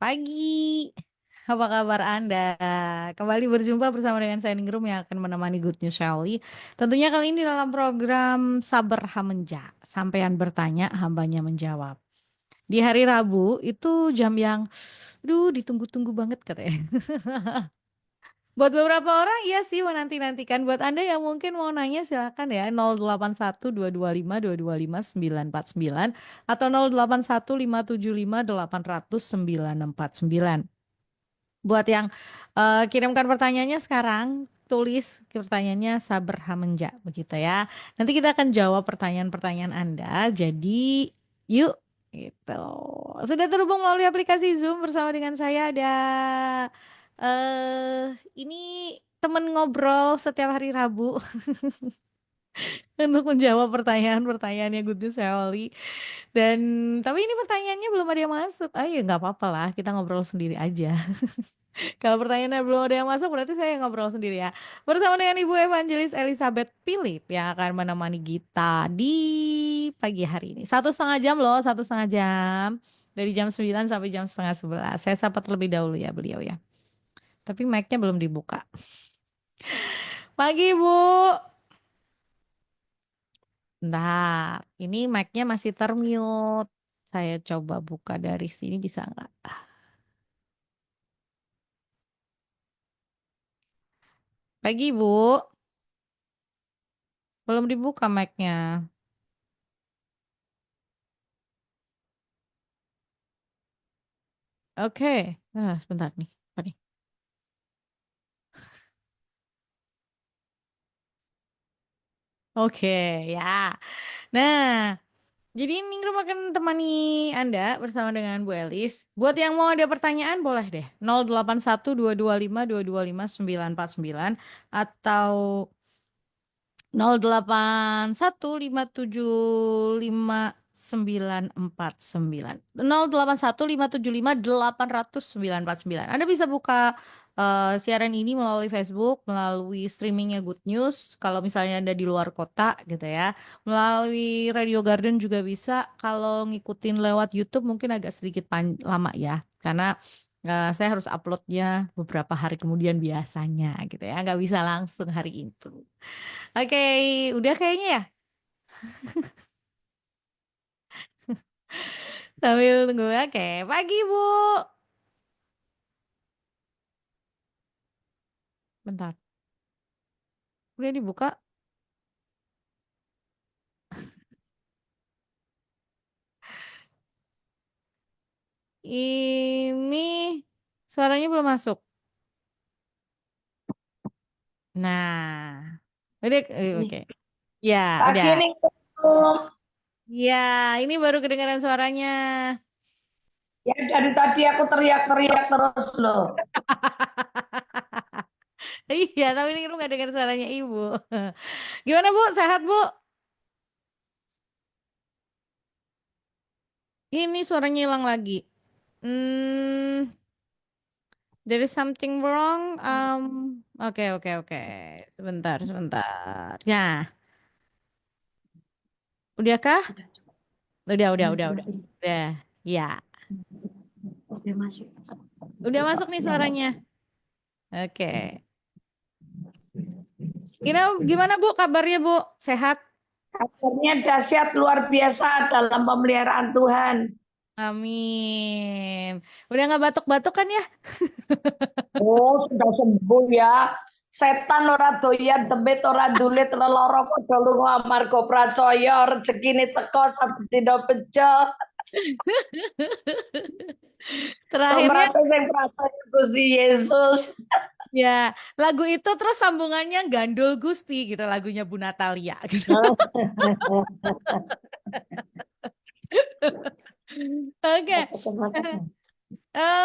Pagi. Apa kabar Anda? Kembali berjumpa bersama dengan saya Ningrum yang akan menemani Good News Shally. Tentunya kali ini dalam program Sabar Hamenja. Sampean bertanya, hambanya menjawab. Di hari Rabu itu jam yang, ditunggu-tunggu banget katanya. Buat beberapa orang iya sih menanti-nantikan. Buat Anda yang mungkin mau nanya silakan ya 081 225 225 949 atau 081 575 800 949. Buat yang kirimkan pertanyaannya sekarang, tulis pertanyaannya Saber Hamenja begitu ya. Nanti kita akan jawab pertanyaan-pertanyaan Anda. Jadi yuk gitu. Sudah terhubung melalui aplikasi Zoom bersama dengan saya ada ini temen ngobrol setiap hari Rabu untuk menjawab pertanyaan-pertanyaannya Good News Sally. Dan tapi ini pertanyaannya belum ada yang masuk. Ah ya nggak apa-apa lah, kita ngobrol sendiri aja. Kalau pertanyaannya belum ada yang masuk, berarti saya ngobrol sendiri ya. Bersama dengan Ibu Evangelis Elizabeth Philip yang akan menemani kita di pagi hari ini. 1,5 jam loh, 1,5 jam. Dari jam 9 sampai jam setengah 11. Saya sapa terlebih dahulu ya beliau ya. Tapi mic-nya belum dibuka. Pagi Bu. Bentar, ini mic-nya masih termute. Saya coba buka dari sini bisa nggak? Pagi Bu. Belum dibuka mic-nya. Oke. Sebentar nih. Apa nih? Oke, ya. Nah, jadi Ningrum akan temani Anda bersama dengan Bu Elis. Buat yang mau ada pertanyaan boleh deh. 081 225 225 949 atau 081 575 949 081 575 800 949. Anda bisa buka siaran ini melalui Facebook, melalui streamingnya Good News. Kalau misalnya Anda di luar kota gitu ya, melalui Radio Garden juga bisa. Kalau ngikutin lewat YouTube mungkin agak sedikit lama ya, karena saya harus uploadnya beberapa hari kemudian biasanya gitu ya, nggak bisa langsung hari itu. Oke, udah kayaknya ya. Sambil tunggu. Oke, pagi Bu. Bentar, udah dibuka. Ini suaranya belum masuk. Nah, udah, Nih, oke. Ya, pagi udah. nih. Ya, ini baru kedengaran suaranya. Ya dari tadi aku teriak-teriak terus loh. Iya, tapi ini lu nggak dengar suaranya Ibu. Gimana Bu? Sehat Bu? Ini suaranya hilang lagi. Hmm, there is something wrong. Oke. Sebentar, sebentar. Ya, udahkah? Udah coba. Udah. Ini Udah. Ya, udah masuk. udah masuk nih suaranya. Oke. Gimana Bu kabarnya Bu? Sehat? Kabarnya dahsyat luar biasa dalam pemeliharaan Tuhan. Amin. Udah nggak batuk-batuk kan ya? Oh, sudah sembuh ya. Setan ora doyan demit ora dulit leloro padha lunga amarga pracaya rezekine teko sabdina bejo. Terakhirnya Tumrap sing pracaya Gusti Yesus. ya lagu itu terus sambungannya Gandul Gusti gitu lagunya Bu Natalia gitu. Oke.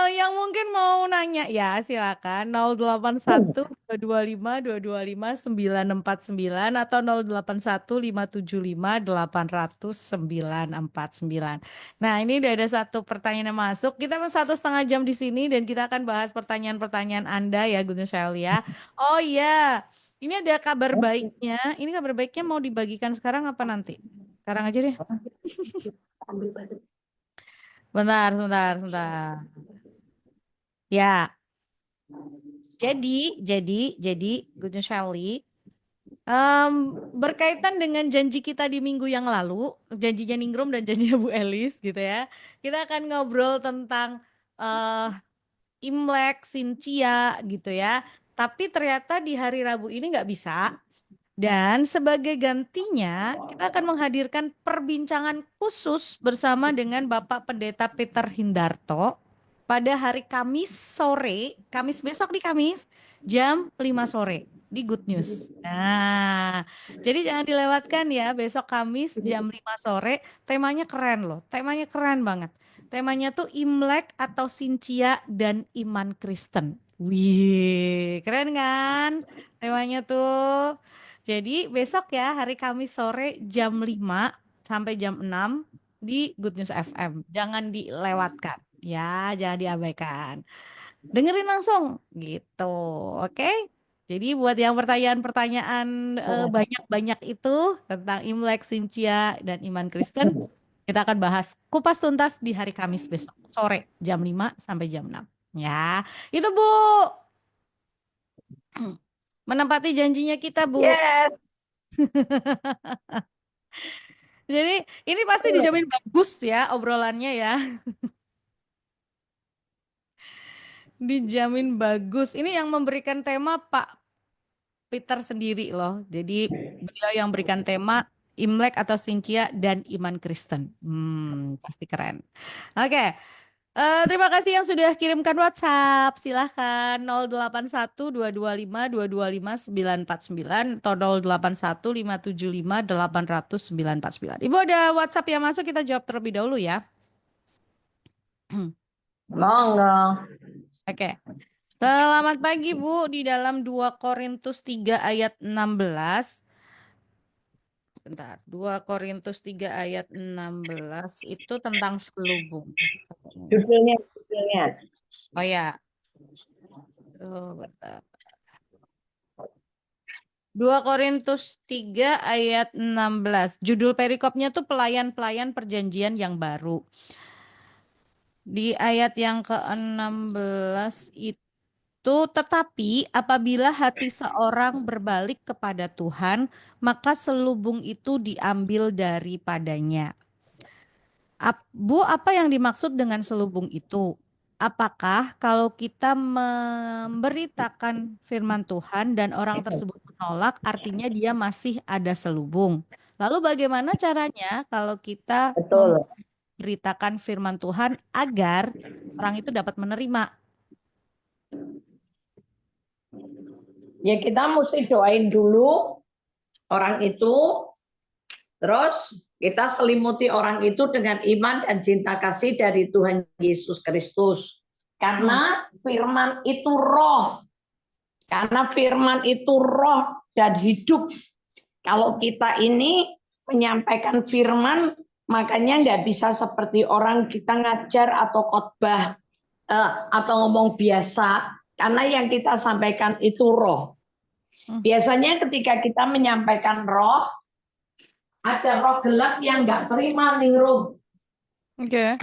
Yang mungkin mau nanya ya silakan 081 225 225 949 atau 081 575 800 949. Nah ini udah ada satu pertanyaan yang masuk. Kita 1,5 jam di sini dan kita akan bahas pertanyaan-pertanyaan Anda ya Gunung Shelia. Oh iya, ini ada kabar baiknya. Ini kabar baiknya mau dibagikan sekarang apa nanti? Sekarang aja deh. Ambil batu. Bentar. Ya, jadi Good News Shelley, berkaitan dengan janji kita di minggu yang lalu, janjinya Ningrum dan janjinya Bu Elis gitu ya. Kita akan ngobrol tentang eh Imlek, Sincia gitu ya. Tapi ternyata di hari Rabu ini nggak bisa. Dan sebagai gantinya, kita akan menghadirkan perbincangan khusus bersama dengan Bapak Pendeta Peter Hindarto pada hari Kamis sore, Kamis besok di Kamis, jam 5 sore di Good News. Nah, jadi jangan dilewatkan ya, besok Kamis jam 5 sore, temanya keren loh, temanya keren banget. Temanya tuh Imlek atau Sincia dan Iman Kristen. Wih, keren kan? Temanya tuh. Jadi besok ya hari Kamis sore jam 5 sampai jam 6 di Good News FM. Jangan dilewatkan ya, jangan diabaikan. Dengerin langsung gitu. Oke? Jadi buat yang pertanyaan-pertanyaan banyak-banyak itu tentang Imlek, Sincia dan Iman Kristen, kita akan bahas kupas tuntas di hari Kamis besok sore jam 5 sampai jam 6. Ya, itu Bu. Menempati janjinya kita, Bu. Yes. Jadi ini pasti dijamin bagus ya obrolannya ya. Dijamin bagus. Ini yang memberikan tema Pak Peter sendiri loh. Jadi beliau yang berikan tema Imlek atau Sincia dan Iman Kristen. Pasti keren. Oke, terima kasih yang sudah kirimkan WhatsApp. Silahkan 081 225 225 949 atau 081 575 800 949. Ibu ada WhatsApp yang masuk, kita jawab terlebih dahulu ya. Monggo. Oke. Selamat pagi Bu, di dalam 2 Korintus 3 ayat 16. Bentar, 2 Korintus 3 ayat 16 itu tentang selubung. Judulnya. Oh ya, bentar. 2 Korintus 3 ayat 16. Judul perikopnya tuh pelayan-pelayan perjanjian yang baru. Di ayat yang ke-16 itu, tetapi apabila hati seorang berbalik kepada Tuhan, maka selubung itu diambil daripadanya. Bu, apa yang dimaksud dengan selubung itu? Apakah kalau kita memberitakan firman Tuhan dan orang tersebut menolak, artinya dia masih ada selubung? Lalu bagaimana caranya kalau kita Betul. memberitakan firman Tuhan agar orang itu dapat menerima? Ya kita mesti doain dulu orang itu, terus kita selimuti orang itu dengan iman dan cinta kasih dari Tuhan Yesus Kristus. Hmm, Karena firman itu roh. Karena firman itu roh dan hidup. Kalau kita ini menyampaikan firman, makanya nggak bisa seperti orang kita ngajar atau khotbah atau ngomong biasa. Karena yang kita sampaikan itu roh. hmm. Biasanya ketika kita menyampaikan roh, ada roh gelap yang nggak terima ningrum. Oke.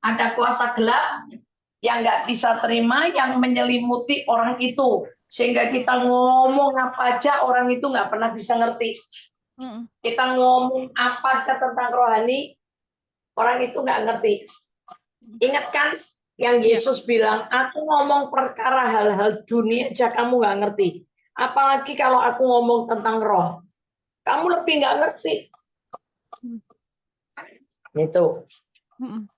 Ada kuasa gelap yang nggak bisa terima, yang menyelimuti orang itu. Sehingga kita ngomong apa aja, orang itu nggak pernah bisa ngerti. Hmm. Kita ngomong apa aja tentang rohani, orang itu nggak ngerti. Ingat kan yang Iya. Yesus bilang, aku ngomong perkara hal-hal dunia aja kamu nggak ngerti. Apalagi kalau aku ngomong tentang roh. Kamu lebih nggak ngerti. Hmm. Gitu. Hmm.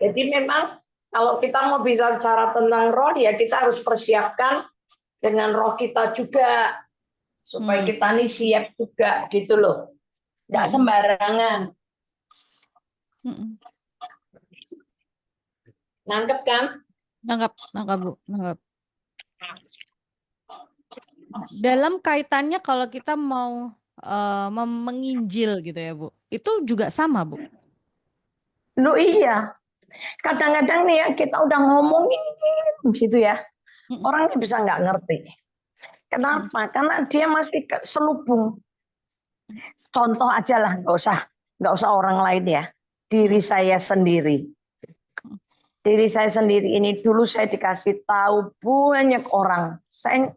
Jadi memang kalau kita mau bicara tentang roh, ya kita harus persiapkan dengan roh kita juga. Supaya Hmm. kita nih siap juga gitu loh. Nggak Hmm. sembarangan. Hmm. Nangkep kan? Nangkap, nangkap Bu, nangkap. Dalam kaitannya kalau kita mau menginjil gitu ya Bu, itu juga sama Bu. Lu iya. Kadang-kadang nih ya kita udah ngomongin gitu ya. Mm-mm. Orangnya bisa nggak ngerti. Mm-mm. Kenapa? Karena dia masih selubung. Contoh aja lah, nggak usah orang lain ya. Diri Mm-mm. saya sendiri. diri saya sendiri ini. Dulu saya dikasih tahu banyak orang. Saya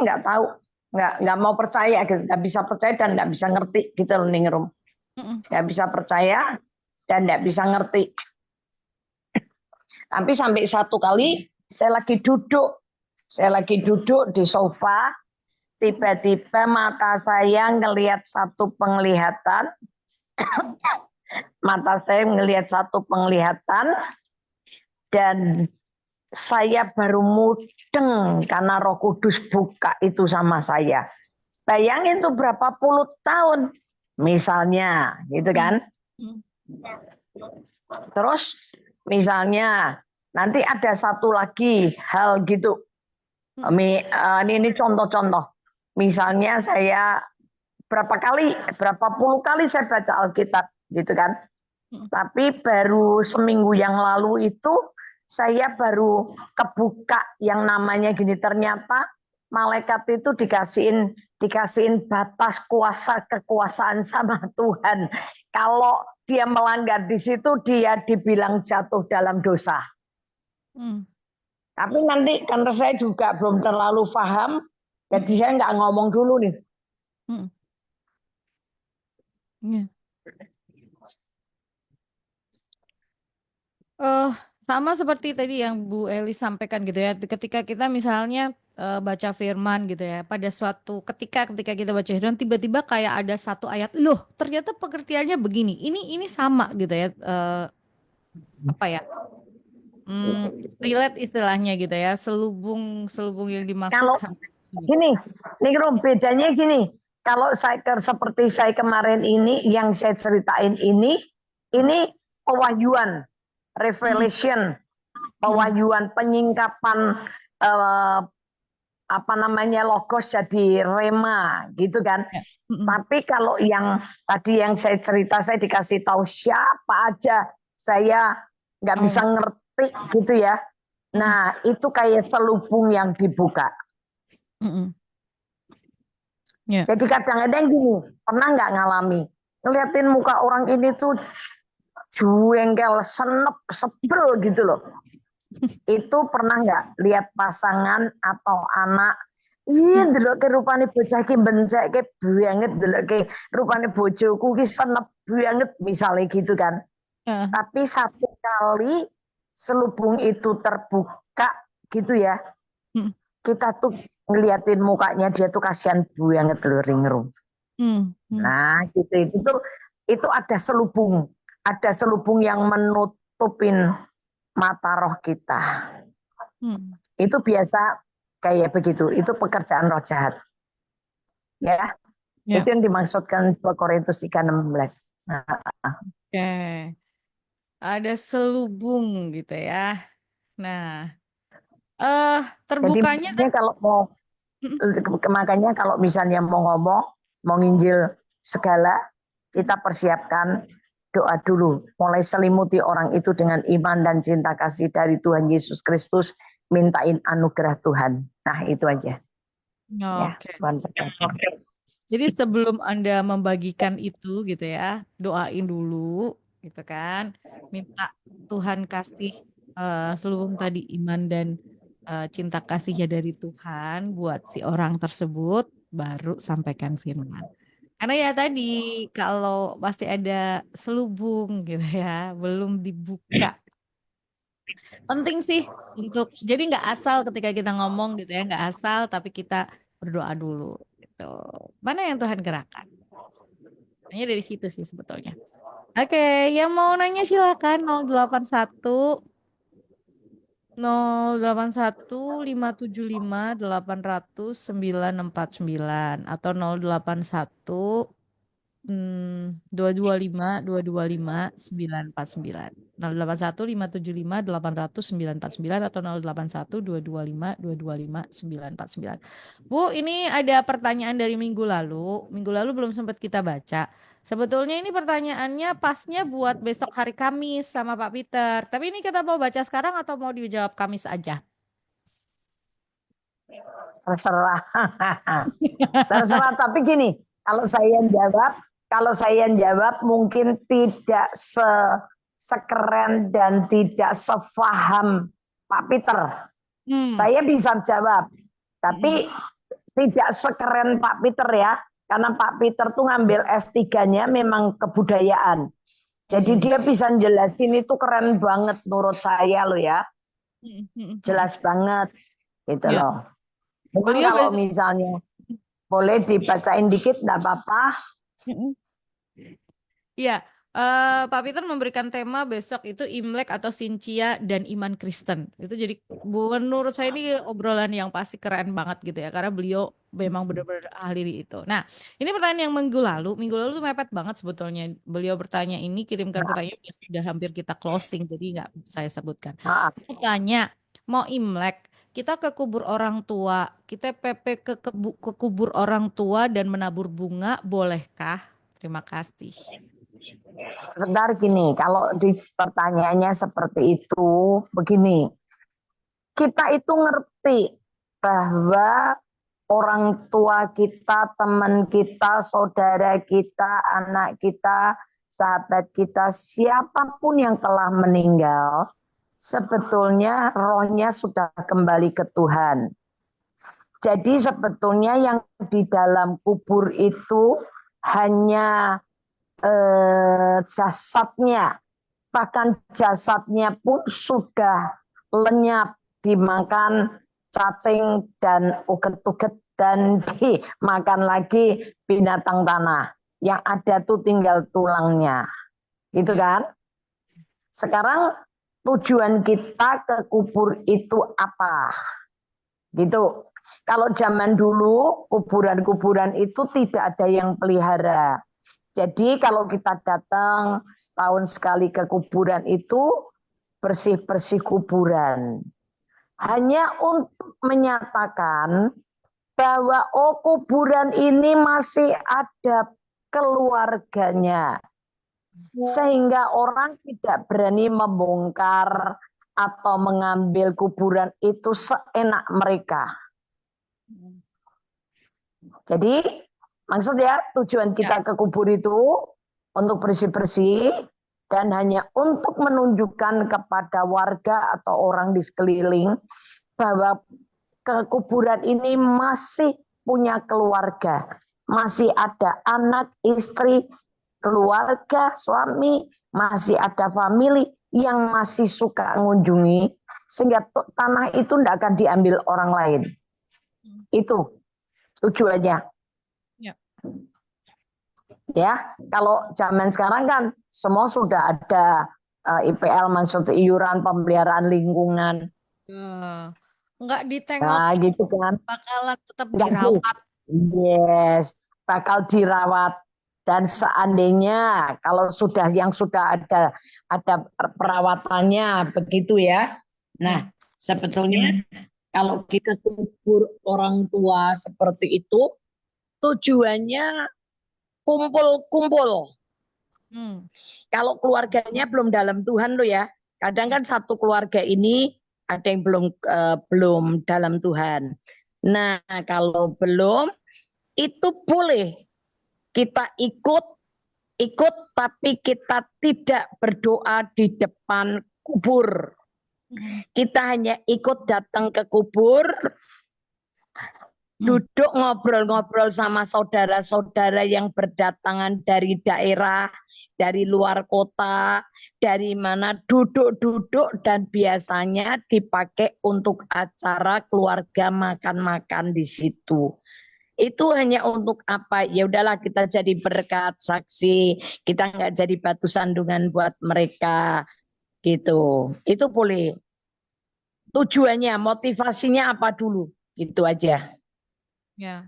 nggak tahu, nggak mau percaya gitu, nggak bisa percaya dan nggak bisa ngerti gitu loh Ningrum. Nggak bisa percaya dan nggak bisa ngerti. Tapi sampai satu kali saya lagi duduk di sofa, tiba-tiba mata saya ngelihat satu penglihatan, dan saya baru mudeng karena Roh Kudus buka itu sama saya. Bayangin tuh berapa puluh tahun misalnya gitu kan. Terus misalnya nanti ada satu lagi hal gitu. Ini contoh-contoh. Misalnya saya berapa puluh kali saya baca Alkitab gitu kan. Tapi baru seminggu yang lalu itu saya baru kebuka yang namanya gini, ternyata malaikat itu dikasihin batas kuasa kekuasaan sama Tuhan. Kalau dia melanggar di situ dia dibilang jatuh dalam dosa. Tapi nanti karena saya juga belum terlalu paham, jadi saya nggak ngomong dulu nih. Sama seperti tadi yang Bu Eli sampaikan gitu ya. Ketika kita misalnya baca firman gitu ya, pada suatu ketika kita baca firman tiba-tiba kayak ada satu ayat, loh ternyata pengertiannya begini. Ini sama gitu ya. Apa ya? Relate istilahnya gitu ya. Selubung yang Kalau dimaksudkan. gini, bedanya gini. Kalau saya seperti saya kemarin ini yang saya ceritain ini pewahyuan, revelation, pewahyuan, penyingkapan logos jadi rema gitu kan. Tapi kalau yang tadi yang saya cerita, saya dikasih tahu siapa aja, saya nggak bisa ngerti gitu ya. Nah itu kayak selubung yang dibuka. Jadi kadang-kadang gini, pernah nggak ngalami ngeliatin muka orang ini tuh jengkel, senep, sebel gitu loh. Itu pernah nggak lihat pasangan atau anak, iya delok ke rupane bocah ki bencek ke banget, delok ke rupane bojoku ki senep banget misalnya gitu kan. Tapi satu kali selubung itu terbuka gitu ya, kita tuh ngeliatin mukanya dia tuh kasihan banget loh Ringrum. Nah gitu itu ada selubung yang menutupin mata roh kita. Itu biasa kayak begitu. Itu pekerjaan roh jahat. Ya. Itu yang dimaksudkan 2 Korintus 3:16. Nah. Ada selubung gitu ya. Nah, terbukanya jadi makanya kalau misalnya mau ngomong, mau nginjil segala, kita persiapkan doa dulu. Mulai selimuti orang itu dengan iman dan cinta kasih dari Tuhan Yesus Kristus, mintain anugerah Tuhan. Nah itu aja. Oke. Jadi sebelum Anda membagikan itu gitu ya, doain dulu gitu kan. Minta Tuhan kasih selubung tadi iman dan cinta kasihnya dari Tuhan buat si orang tersebut, baru sampaikan firman. Karena ya tadi kalau pasti ada selubung gitu ya, belum dibuka. Penting sih untuk jadi nggak asal ketika kita ngomong gitu ya, nggak asal tapi kita berdoa dulu gitu. Mana yang Tuhan gerakkan? Hanya dari situ sih sebetulnya. Oke, yang mau nanya silakan 081 081 575 800 949 atau 081 225 225 949 081 575 800 949 atau 081 225 225 949. Bu, ini ada pertanyaan dari minggu lalu. Minggu lalu belum sempat kita baca. Sebetulnya ini pertanyaannya pasnya buat besok hari Kamis sama Pak Peter. Tapi ini kita mau baca sekarang atau mau dijawab Kamis aja? Terserah. Terserah, tapi gini, kalau saya jawab mungkin tidak sekeren dan tidak sefaham Pak Peter. Saya bisa jawab, tapi tidak sekeren Pak Peter ya, karena Pak Peter tuh ngambil S3-nya memang kebudayaan. Jadi dia bisa jelasin itu keren banget menurut saya loh ya. Jelas banget gitu loh. Memang kalau misalnya boleh dibacain dikit enggak apa-apa. Iya, Pak Peter memberikan tema besok itu Imlek atau Sincia dan iman Kristen. Itu jadi menurut saya ini obrolan yang pasti keren banget gitu ya, karena beliau memang benar-benar ahli di itu. Nah, ini pertanyaan yang minggu lalu tuh mepet banget sebetulnya. Beliau bertanya ini, kirimkan pertanyaan yang sudah hampir kita closing, jadi nggak saya sebutkan. Tanya, mau Imlek, kita ke kubur orang tua, kita ke kubur orang tua dan menabur bunga, bolehkah? Terima kasih. Sebentar gini, kalau di pertanyaannya seperti itu, begini. Kita itu ngerti bahwa orang tua kita, teman kita, saudara kita, anak kita, sahabat kita, siapapun yang telah meninggal, sebetulnya rohnya sudah kembali ke Tuhan. Jadi sebetulnya yang di dalam kubur itu hanya jasadnya, bahkan jasadnya pun sudah lenyap dimakan cacing dan uget-uget dan dimakan lagi binatang tanah. Yang ada tuh tinggal tulangnya, gitu kan? Sekarang tujuan kita ke kubur itu apa? Gitu. Kalau zaman dulu kuburan-kuburan itu tidak ada yang pelihara. Jadi kalau kita datang setahun sekali ke kuburan itu bersih-bersih kuburan. Hanya untuk menyatakan bahwa kuburan ini masih ada keluarganya. Sehingga orang tidak berani membongkar atau mengambil kuburan itu seenak mereka. Jadi maksudnya tujuan kita ke kubur itu untuk bersih-bersih dan hanya untuk menunjukkan kepada warga atau orang di sekeliling bahwa kekuburan ini masih punya keluarga, masih ada anak, istri, keluarga, suami, masih ada famili yang masih suka mengunjungi, sehingga tanah itu tidak akan diambil orang lain. Itu tujuannya. Ya, kalau zaman sekarang kan semua sudah ada IPL, maksud iuran pemeliharaan lingkungan. Nggak ditengok, nah, gitu kan. bakalan tetap dirawat. Yes, bakal dirawat. Dan seandainya kalau sudah ada perawatannya begitu ya. Nah, sebetulnya kalau kita kubur orang tua seperti itu, tujuannya kumpul-kumpul. Kalau keluarganya belum dalam Tuhan lo ya, kadang kan satu keluarga ini ada yang belum dalam Tuhan. Nah, kalau belum itu boleh kita ikut tapi kita tidak berdoa di depan kubur. Kita hanya ikut datang ke kubur, duduk ngobrol-ngobrol sama saudara-saudara yang berdatangan dari daerah, dari luar kota, dari mana, duduk-duduk dan biasanya dipakai untuk acara keluarga makan-makan di situ. Itu hanya untuk apa? Ya udahlah, kita jadi berkat, saksi, kita nggak jadi batu sandungan buat mereka gitu. Itu boleh. Tujuannya, motivasinya apa dulu? Itu aja. Ya.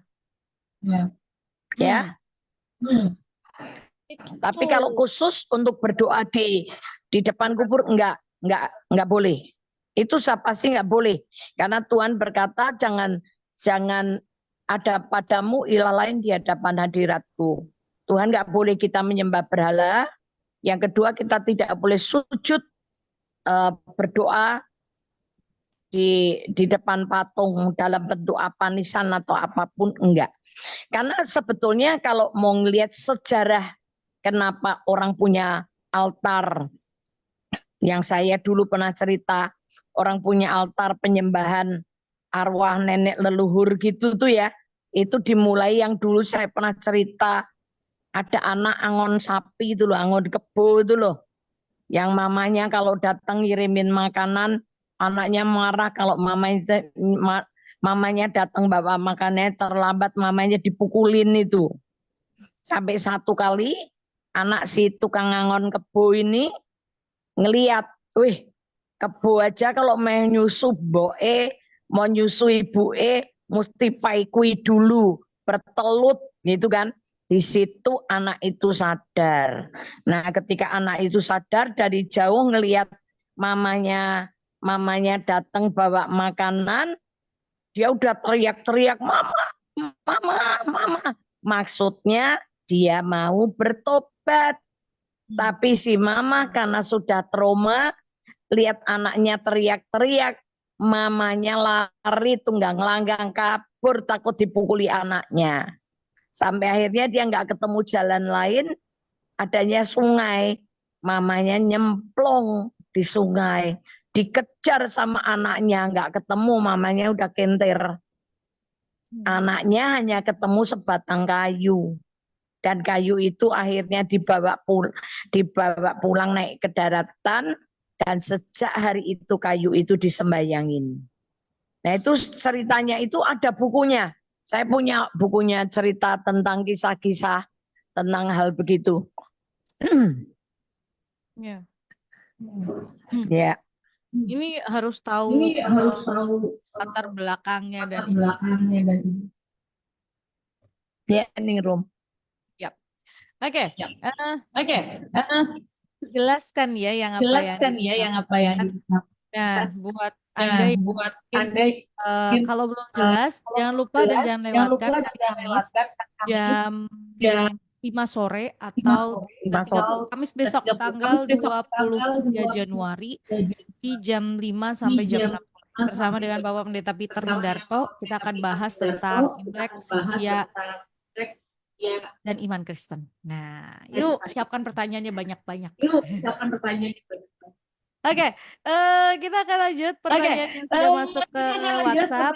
Tapi kalau khusus untuk berdoa di depan kubur enggak boleh. Itu pasti enggak boleh. Karena Tuhan berkata jangan ada padamu ilah lain di hadapan hadiratku. Tuhan enggak boleh kita menyembah berhala. Yang kedua, kita tidak boleh sujud berdoa di depan patung dalam bentuk apa, nisan atau apapun, enggak. Karena sebetulnya kalau mau ngelihat sejarah kenapa orang punya altar Yang saya dulu pernah cerita, orang punya altar penyembahan arwah nenek leluhur gitu tuh ya. Itu dimulai yang dulu saya pernah cerita, ada anak angon sapi itu loh, angon kebo itu loh. Yang mamanya kalau datang ngirimin makanan, anaknya marah kalau mamanya datang bawa makanannya terlambat, mamanya dipukulin itu. Sampai satu kali anak si tukang angon kebo ini ngeliat, wih, kebo aja kalau mau nyusu boe, mau nyusu ibu mesti paikui dulu, bertelut gitu kan. Di situ anak itu sadar. Nah, ketika anak itu sadar dari jauh ngelihat mamanya datang bawa makanan, dia udah teriak-teriak, mama, mama, mama. Maksudnya dia mau bertobat. Tapi si mama karena sudah trauma, lihat anaknya teriak-teriak, mamanya lari tunggang langgang kabur takut dipukuli anaknya. Sampai akhirnya dia nggak ketemu jalan lain, adanya sungai. Mamanya nyemplung di sungai, dikejar sama anaknya, nggak ketemu, mamanya udah kentir. Anaknya hanya ketemu sebatang kayu. Dan kayu itu akhirnya dibawa pulang naik ke daratan, dan sejak hari itu kayu itu disembayangin. Nah itu ceritanya itu ada bukunya. Saya punya bukunya cerita tentang kisah-kisah tentang hal begitu. Ya. Ya. Ini harus tahu latar belakangnya dan ini. Ya, Ningrum. Yap. Oke. Oke. Jelaskan ya yang apa yang Nah, buat Anda yang mungkin, kalau belum jelas, jangan lupa dan jangan lewatkan hari Kamis jam 5 sore atau Kamis besok tanggal 23 Januari di jam 5 sampai jam 6 bersama dengan Bapak Pendeta Peter Hindarto. Kita akan bahas tentang Imlek, Sijia, dan iman Kristen. Nah, yuk siapkan pertanyaannya banyak-banyak. Oke, kita akan lanjut pertanyaan yang sudah masuk ke WhatsApp.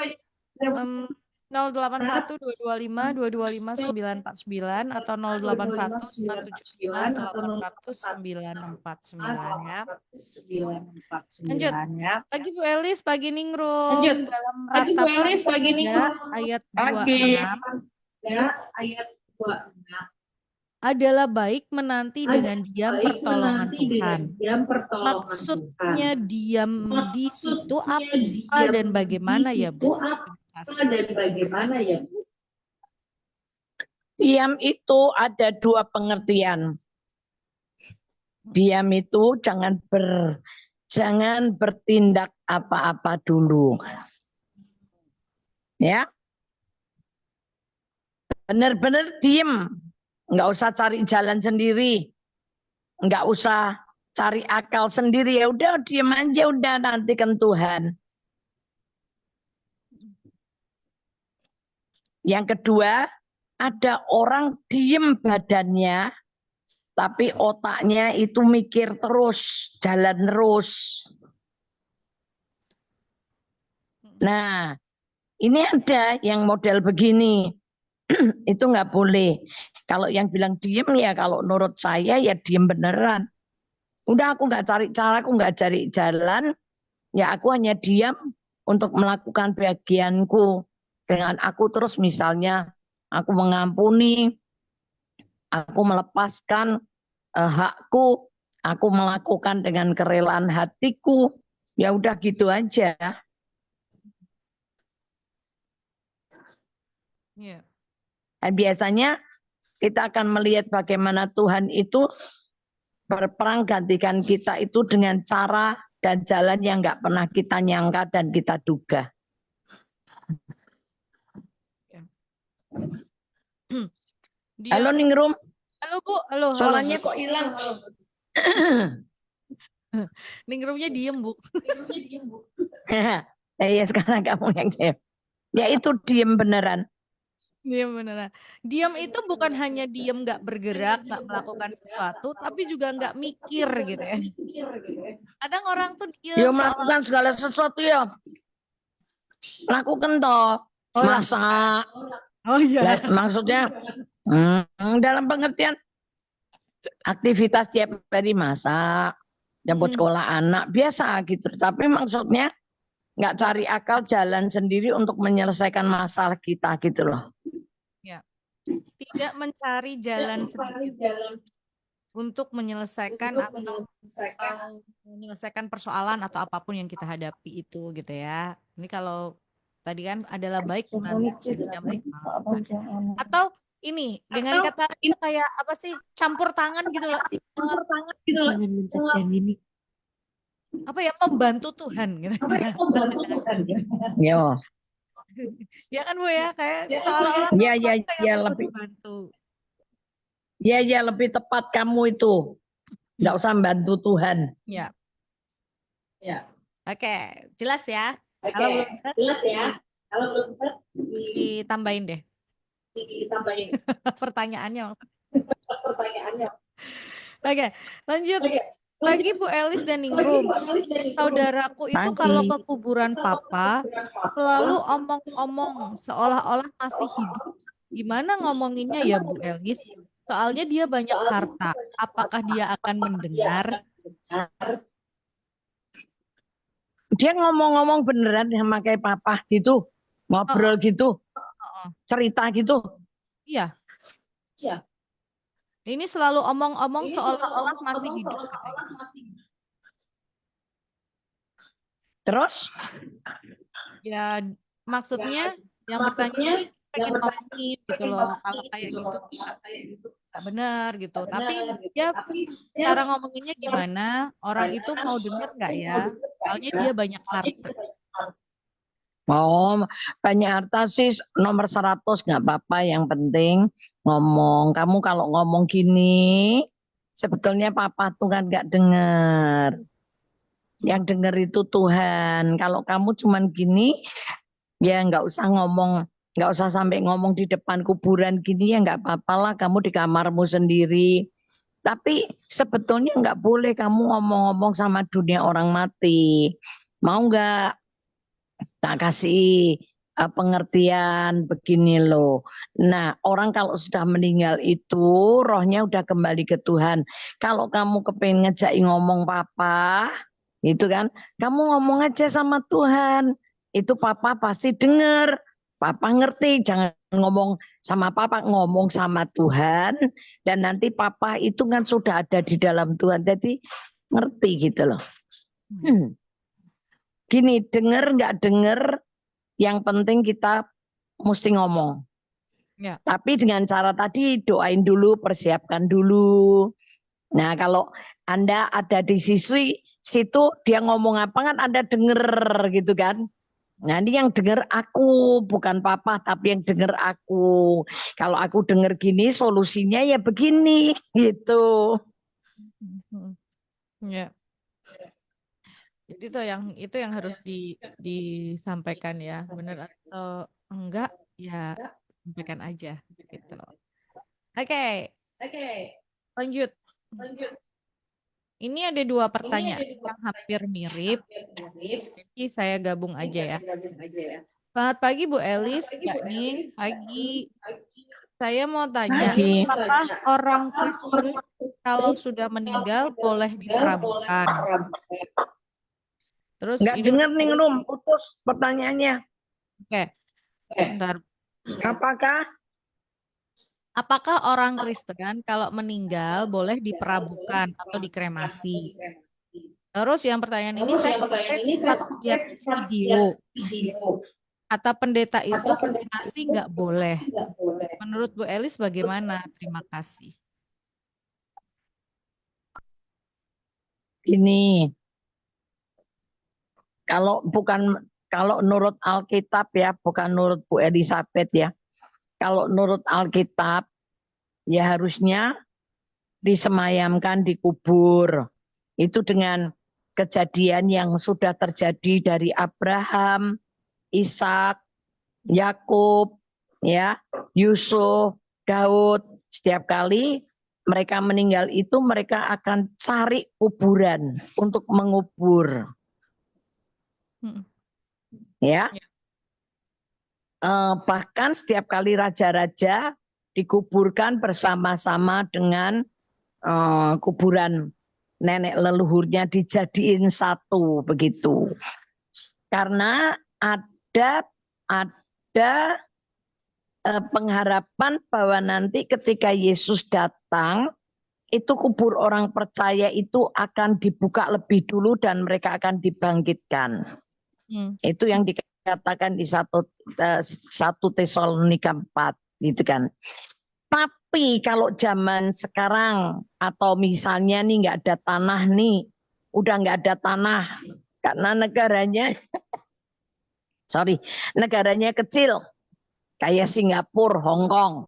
081-225-225-949 atau 081-575-800-949 ya. Lanjut. Pagi Bu Elis, pagi Ningrum. Dalam Ratapan 3 ayat 26 adalah baik menanti dengan diam pertolongan Tuhan. Maksudnya diam di situ apa dan bagaimana ya Bu? Diam itu ada dua pengertian. Diam itu jangan bertindak apa-apa dulu. Ya. Benar-benar diem. Nggak usah cari jalan sendiri. Nggak usah cari akal sendiri. Ya udah diem aja, udah nantikan Tuhan. Yang kedua, ada orang diem badannya, tapi otaknya itu mikir terus, jalan terus. Nah, ini ada yang model begini. Itu nggak boleh. Kalau yang bilang diem ya, kalau menurut saya ya diem beneran. Udah aku nggak cari cara, aku nggak cari jalan, ya aku hanya diam untuk melakukan bagianku. Dengan aku terus misalnya, aku mengampuni, aku melepaskan hakku, aku melakukan dengan kerelaan hatiku, ya udah gitu aja. Yeah. Dan biasanya kita akan melihat bagaimana Tuhan itu berperang gantikan kita itu dengan cara dan jalan yang nggak pernah kita nyangka dan kita duga. Halo Ningrum. Halo Bu, halo. Suaranya kok hilang? Ningrumnya diem Bu. Ya sekarang kamu yang diem. Ya itu diem beneran. Diam beneran. Diam itu bukan hanya diam nggak bergerak, nggak melakukan sesuatu, tapi juga nggak mikir gitu ya. Kadang orang tuh Yo diam seolah melakukan segala sesuatu ya. Lakukan toh. oh lakukan. Masak. Oh iya. Maksudnya dalam pengertian aktivitas tiap hari masak, jemput Mm-mm. sekolah anak biasa gitu. Tapi maksudnya nggak Nggak cari akal bergerak, jalan sendiri untuk menyelesaikan masalah kita gitu loh. ya. Tidak mencari jalan sendiri untuk menyelesaikan atau menyelesaikan persoalan atau apapun yang kita hadapi itu gitu ya. Ini kalau tadi kan adalah baik nanti tidak memaafkan. Atau ini dengan kata kayak apa sih campur tangan gitu loh. Jangan mencegah ini. Apa ya membantu Tuhan gitu ya. Yo, Ya kan Bu ya kayak seolah-olah tuh ya ya kamu kayak ya butuh lebih dibantu. ya lebih tepat kamu itu. Nggak usah bantu Tuhan. Ya. Ya. Oke, jelas ya. Kalau belum jelas ditambahin deh pertanyaannya. Oke, lanjut lagi Bu Elis dan Ningrum. Saudaraku itu kalau Pagi. ke kuburan papa selalu omong-omong seolah-olah masih hidup. Gimana ngomonginnya ya Bu Elis? Soalnya dia banyak harta. Apakah dia akan mendengar? Dia ngomong-ngomong beneran sama kayak papa gitu. Oh, Ngobrol gitu. oh. Cerita gitu. Iya, ini selalu omong-omong seolah-olah masih hidup katanya. Terus Ya, maksudnya yang bertanya ini pengen ngomongin gitu loh. Kalau kayak gitu tuh nggak benar gitu. Tapi dia cara ngomonginnya gimana? Orang itu mau denger nggak ya? Soalnya dia banyak harta. oh banyak harta sih nomor 100 nggak apa-apa. Yang penting ngomong. Kamu kalau ngomong gini sebetulnya papa tuh kan nggak dengar. Yang dengar itu Tuhan. Kalau kamu cuman gini ya nggak usah ngomong, nggak usah sampai ngomong di depan kuburan gini ya nggak apa-apa lah kamu di kamarmu sendiri. Tapi sebetulnya nggak boleh kamu ngomong-ngomong sama dunia orang mati. Mau nggak tak kasih pengertian begini loh. Nah orang kalau sudah meninggal itu rohnya udah kembali ke Tuhan. Kalau kamu kepengen ngejak ngomong papa, itu kan kamu ngomong aja sama Tuhan. Itu papa pasti dengar. Papa ngerti, jangan ngomong sama papa, ngomong sama Tuhan. Dan nanti papa itu kan sudah ada di dalam Tuhan. Jadi ngerti gitu loh. Gini, denger nggak denger, yang penting kita mesti ngomong. Ya. Tapi dengan cara tadi doain dulu, persiapkan dulu. Nah kalau Anda ada di sisi situ, dia ngomong apa kan Anda denger gitu kan. Nah ini yang denger aku, bukan papa, tapi yang denger aku. Kalau aku denger gini, solusinya ya begini gitu. Ya. Jadi itu yang harus disampaikan ya. Benar atau enggak ya sampaikan aja gitu. Oke, lanjut. Ini ada dua pertanyaan yang hampir mirip. Jadi saya gabung aja ya. Selamat pagi Bu Elis, Mbak Ning. Pagi. Saya mau tanya, Lagi. apakah orang Kristen kalau sudah meninggal boleh diperabukan? Terus Nggak ini denger nih Rum, putus pertanyaannya. oke, bentar. Apakah Apakah orang Kristen kalau meninggal boleh diperabukan atau dikremasi? Terus yang pertanyaan ini saya sempat lihat video kata pendeta itu kremasi nggak boleh. Menurut Bu Elis bagaimana? Terima kasih. ini kalau nurut Alkitab ya, bukan nurut Bu Elizabeth ya. Kalau nurut Alkitab ya harusnya disemayamkan di kubur. Itu dengan kejadian yang sudah terjadi dari Abraham, Ishak, Yakub, ya, Yusuf, Daud, setiap kali mereka meninggal itu mereka akan cari kuburan untuk mengubur, Mm. ya. Ya. Bahkan setiap kali raja-raja dikuburkan bersama-sama dengan kuburan nenek leluhurnya dijadiin satu begitu. Karena ada pengharapan bahwa nanti ketika Yesus datang itu kubur orang percaya itu akan dibuka lebih dulu dan mereka akan dibangkitkan. Itu yang dikatakan di 1 Tesalonika 4 gitu kan. Tapi kalau zaman sekarang atau misalnya nih nggak ada tanah nih, udah nggak ada tanah karena negaranya kecil kayak Singapura, Hong Kong.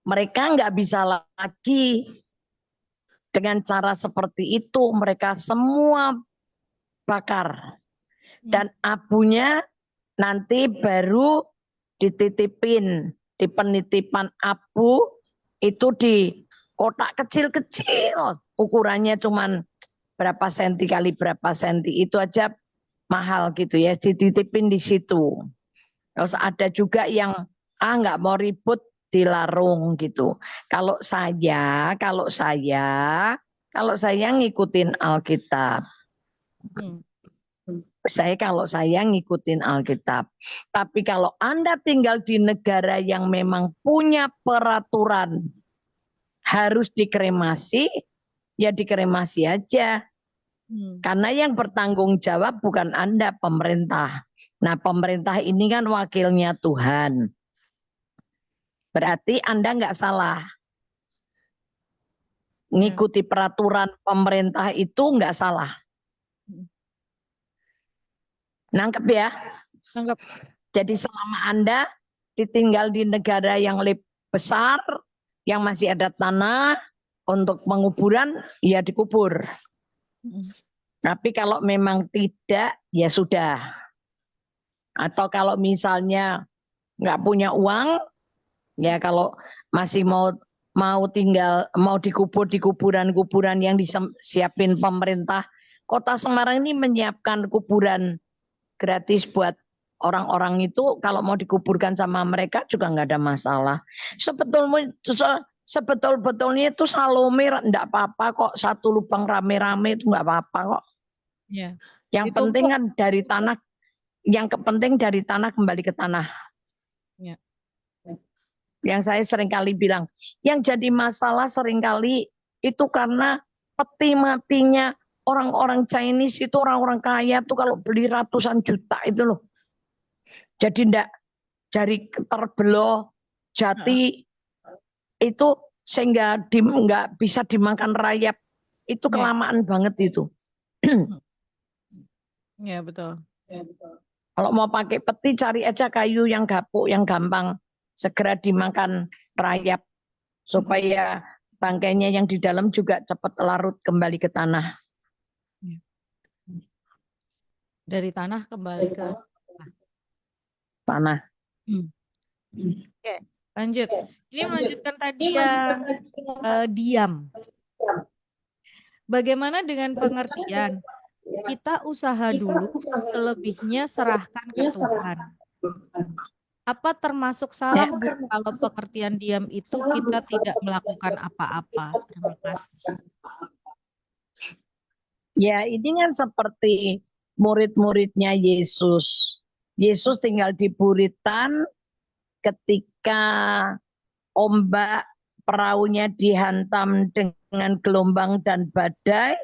Mereka nggak bisa lagi dengan cara seperti itu, mereka semua bakar. Dan abunya nanti baru dititipin di penitipan abu itu di kotak kecil-kecil. Ukurannya cuman berapa senti kali berapa senti. Itu aja mahal gitu ya, dititipin di situ. Terus ada juga yang nggak mau ribut dilarung gitu. Kalau saya ngikutin Alkitab. Kalau saya ngikutin Alkitab. Tapi kalau Anda tinggal di negara yang memang punya peraturan harus dikremasi, ya dikremasi aja. Karena yang bertanggung jawab bukan Anda, pemerintah. Nah, pemerintah ini kan wakilnya Tuhan. Berarti Anda nggak salah. Ngikuti peraturan pemerintah itu nggak salah. Nangkep ya? Nangkep. Jadi selama Anda ditinggal di negara yang lebih besar, yang masih ada tanah untuk penguburan, ya dikubur. Tapi kalau memang tidak, ya sudah. Atau kalau misalnya nggak punya uang, ya kalau masih mau tinggal, mau dikubur di kuburan-kuburan yang disiapin pemerintah, Kota Semarang ini menyiapkan kuburan gratis buat orang-orang itu. Kalau mau dikuburkan sama mereka juga nggak ada masalah. Sebetulnya itu Salome enggak apa-apa kok, satu lubang rame-rame itu nggak apa-apa kok. Ya. Yang penting kan dari tanah, dari tanah kembali ke tanah. Ya. Yang saya seringkali bilang, yang jadi masalah seringkali itu karena peti matinya orang-orang Chinese itu, orang-orang kaya tuh kalau beli ratusan juta itu loh. Jadi enggak dari terbelah jati itu sehingga enggak bisa dimakan rayap. Itu kelamaan banget itu. Ya betul. Kalau mau pakai peti cari aja kayu yang gapuk, yang gampang segera dimakan rayap supaya bangkainya yang di dalam juga cepat larut kembali ke tanah. Dari tanah kembali ke tanah. Oke, lanjut. Ini melanjutkan tadi yang diam. Bagaimana dengan pengertian? Kita usaha dulu, selebihnya serahkan ke Tuhan. Apa termasuk salah, Bu, kalau pengertian diam itu kita tidak melakukan apa-apa? Terima kasih. Ya, ini kan seperti murid-muridnya Yesus. Yesus tinggal di buritan ketika ombak perahunya dihantam dengan gelombang dan badai.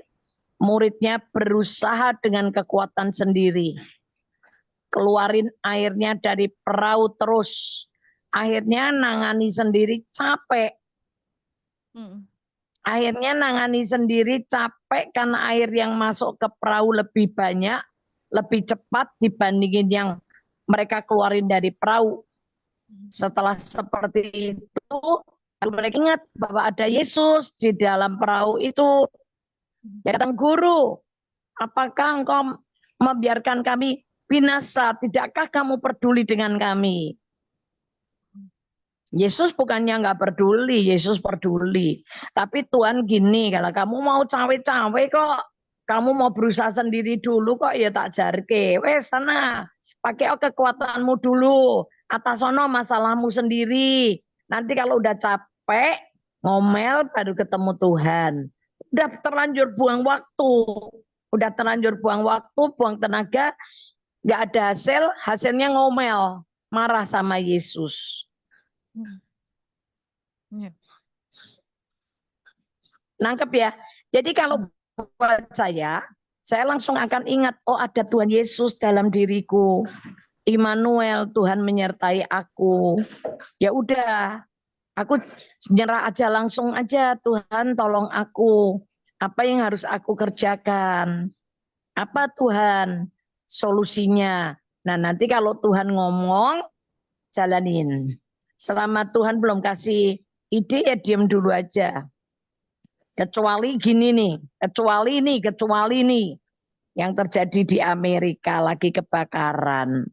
Muridnya berusaha dengan kekuatan sendiri. Keluarin airnya dari perahu terus. Akhirnya nangani sendiri capek. Akhirnya nangani sendiri capek karena air yang masuk ke perahu lebih banyak, lebih cepat dibandingin yang mereka keluarin dari perahu. Setelah seperti itu, mereka ingat bahwa ada Yesus di dalam perahu itu. Datang guru, apakah engkau membiarkan kami binasa? Tidakkah kamu peduli dengan kami? Yesus bukannya nggak peduli, Yesus peduli. Tapi Tuhan gini, kalau kamu mau cawe-cawe kok, kamu mau berusaha sendiri dulu kok, ya tak jarke. Wes sana, pakai kekuatanmu dulu. Atas sono masalahmu sendiri. Nanti kalau udah capek, ngomel baru ketemu Tuhan. Udah terlanjur buang waktu. Udah terlanjur buang waktu, buang tenaga, nggak ada hasil, hasilnya ngomel, marah sama Yesus. Ya. Nangkep ya. Jadi kalau buat saya langsung akan ingat, oh ada Tuhan Yesus dalam diriku. Immanuel, Tuhan menyertai aku. Ya udah, aku nyerah aja langsung aja, Tuhan tolong aku. Apa yang harus aku kerjakan? Apa Tuhan solusinya? Nah, nanti kalau Tuhan ngomong, jalanin. Selama Tuhan belum kasih ide, ya diam dulu aja. Kecuali gini nih, kecuali nih yang terjadi di Amerika lagi kebakaran.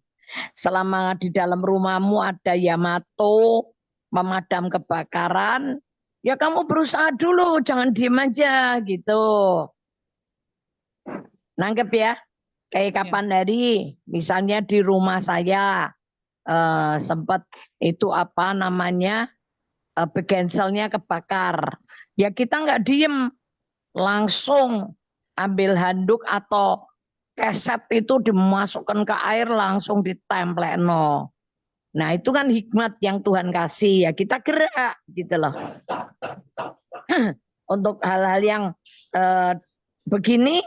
Selama di dalam rumahmu ada Yamato memadam kebakaran, ya kamu berusaha dulu, jangan diem aja gitu. Nangkep ya? Kayak kapan hari, misalnya di rumah saya sempat itu apa namanya, begenselnya kebakar. Ya kita nggak diem, langsung ambil handuk atau keset itu dimasukkan ke air langsung ditemplek no. Nah itu kan hikmat yang Tuhan kasih, ya kita gerak gitu loh. Untuk hal-hal yang begini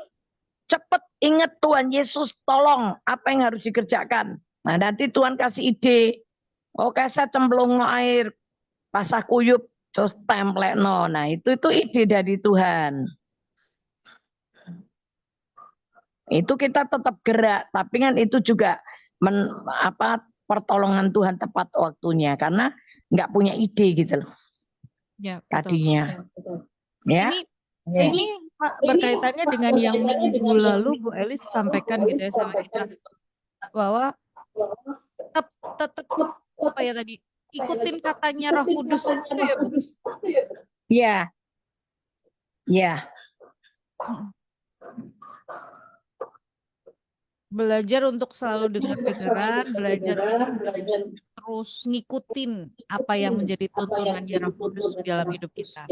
cepet ingat Tuhan Yesus tolong apa yang harus dikerjakan. Nah nanti Tuhan kasih ide, oh keset cemplung no air, pasah kuyup terus templek no. Nah itu ide dari Tuhan. Itu kita tetap gerak, tapi kan itu juga pertolongan Tuhan tepat waktunya karena nggak punya ide gitu loh. Ya, betul. Tadinya. Ya. Ini berkaitannya dengan yang minggu lalu Bu Elis sampaikan gitu ya sama kita bahwa tetap apa ya tadi, ikutin katanya Roh Kudus itu ya Bu. Iya. Iya. Belajar untuk selalu dengar-dengaran, belajar terus ngikutin apa yang menjadi tuntunannya Roh Kudus dalam hidup kita.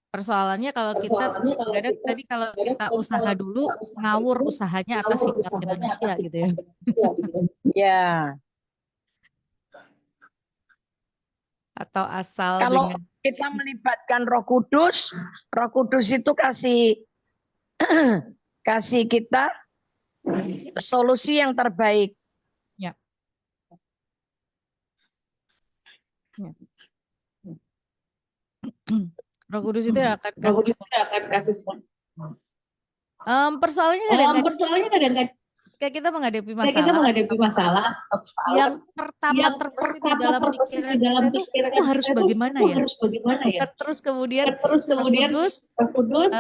Persoalannya kalau kita kadang tadi kalau kita usaha dulu ngawur usahanya atas sikapnya manusia gitu ya. Ya. Atau asal Kalau dengan kita melibatkan Roh Kudus itu kasih kita solusi yang terbaik. ya. Roh Kudus itu akan kasih persoalannya kadang-kadang kayak kita menghadapi masalah yang pertama terbesit di dalam pikiran kita itu aku harus bagaimana ya? Terus kemudian Roh Kudus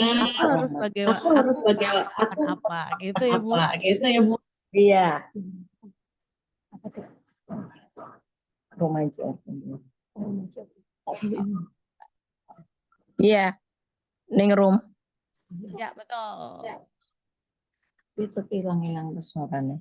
aku harus bagaimana apa gitu ya Bu? Iya. Iya. Ning room. Ya betul. Itu hilang suaranya.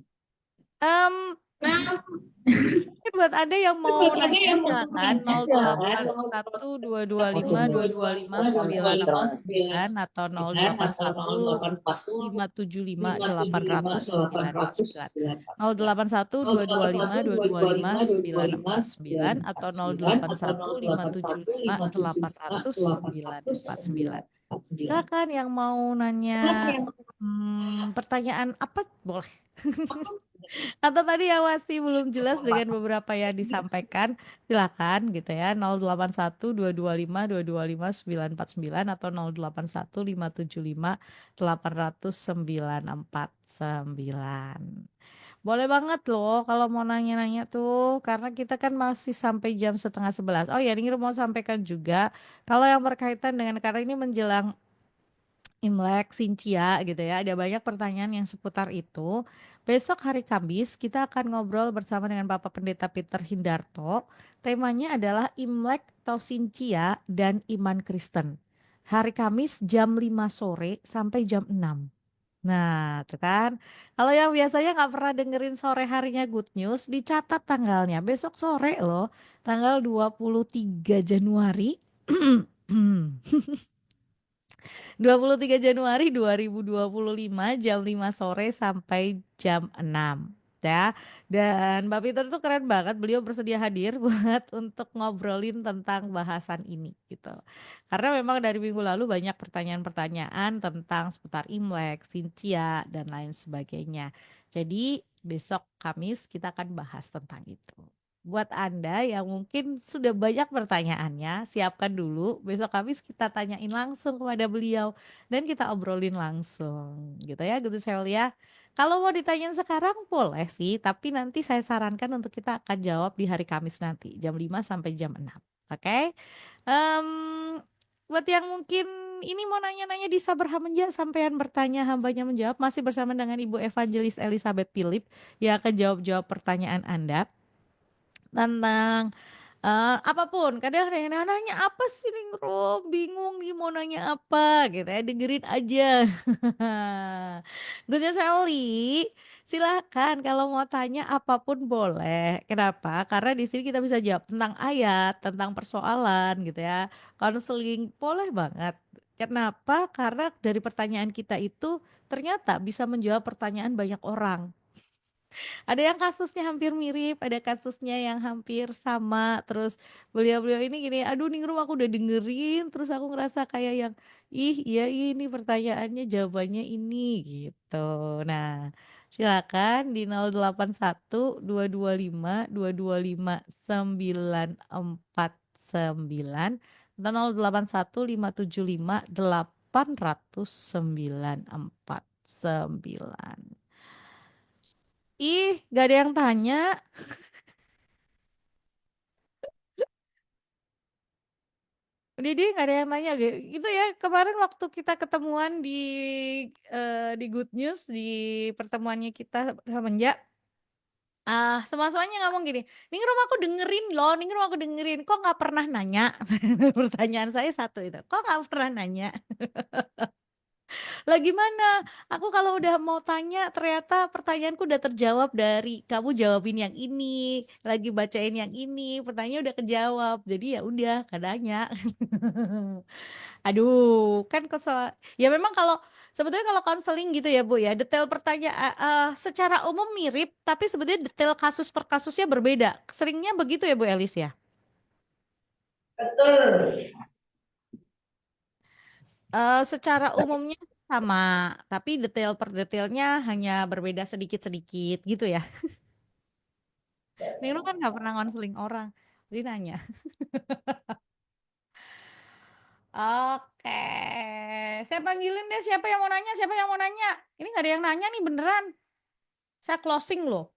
Mungkin buat Anda yang mau nanya silakan 0811252259 atau 0812257589 081225225949 atau 0815757949. Silakan yang mau nanya pertanyaan apa boleh. Atau tadi yang masih belum jelas dengan beberapa yang disampaikan, silakan gitu ya 081225225949 atau 081575780949. Boleh banget loh kalau mau nanya-nanya tuh, karena kita kan masih sampai jam 10:30. Oh ya, ini mau sampaikan juga kalau yang berkaitan dengan karena ini menjelang Imlek, Sincia gitu ya. Ada banyak pertanyaan yang seputar itu. Besok hari Kamis kita akan ngobrol bersama dengan Bapak Pendeta Peter Hindarto. Temanya adalah Imlek atau Sincia dan Iman Kristen. Hari Kamis jam 5 sore sampai jam 6. Nah, tuh kan. Kalau yang biasanya nggak pernah dengerin sore harinya Good News, dicatat tanggalnya. Besok sore loh, tanggal 23 Januari. 23 Januari 2025 jam 5 sore sampai jam 6 ya. Dan Mbak Peter tuh keren banget, beliau bersedia hadir buat untuk ngobrolin tentang bahasan ini gitu. Karena memang dari minggu lalu banyak pertanyaan-pertanyaan tentang seputar Imlek, Cynthia dan lain sebagainya. Jadi besok Kamis kita akan bahas tentang itu. Buat Anda yang mungkin sudah banyak pertanyaannya, siapkan dulu. Besok Kamis kita tanyain langsung kepada beliau dan kita obrolin langsung gitu ya, gitu Sheryl ya. Kalau mau ditanyain sekarang boleh sih, tapi nanti saya sarankan untuk kita akan jawab di hari Kamis nanti jam 5 sampai jam 6. Oke? Em, buat yang mungkin ini mau nanya-nanya di Sabar Hamenja, sampean bertanya hambanya menjawab, masih bersama dengan Ibu Evangelis Elizabeth Philip yang akan jawab-jawab pertanyaan Anda tentang apapun. Kadang ada yang nanya apa sih Ningrum, bingung nih mau nanya apa gitu ya, dengerin aja. Gus Sally, silakan kalau mau tanya apapun boleh. Kenapa? Karena di sini kita bisa jawab tentang ayat, tentang persoalan gitu ya. Konseling boleh banget. Kenapa? Karena dari pertanyaan kita itu ternyata bisa menjawab pertanyaan banyak orang. Ada yang kasusnya hampir mirip, ada kasusnya yang hampir sama. Terus beliau-beliau ini gini, aduh Ningrum aku udah dengerin, terus aku ngerasa kayak yang, ih iya ini pertanyaannya jawabannya ini gitu. Nah, silakan di 081 225 225 949 atau 081 575 809. Ih, gak ada yang tanya. Didi nggak ada yang nanya gitu. Itu ya kemarin waktu kita ketemuan di Good News di pertemuannya kita semenjak semua-semuanya ngomong gini, Ningrum aku dengerin loh, Ningrum aku dengerin, kok nggak pernah nanya? Pertanyaan saya satu itu, kok nggak pernah nanya? Lah gimana? Aku kalau udah mau tanya ternyata pertanyaanku udah terjawab dari kamu jawabin yang ini, lagi bacain yang ini, pertanyaannya udah kejawab. Jadi ya udah, kadanya. Aduh, kan ya memang kalau sebetulnya kalau konseling gitu ya Bu ya, detail pertanyaan secara umum mirip, tapi sebetulnya detail kasus per kasusnya berbeda. Seringnya begitu ya Bu Elis ya. Betul. Secara umumnya sama, tapi detail per detailnya hanya berbeda sedikit-sedikit gitu ya. Nino kan nggak pernah konseling orang, jadi nanya. Oke, saya panggilin deh siapa yang mau nanya, siapa yang mau nanya. Ini nggak ada yang nanya nih beneran. Saya closing loh,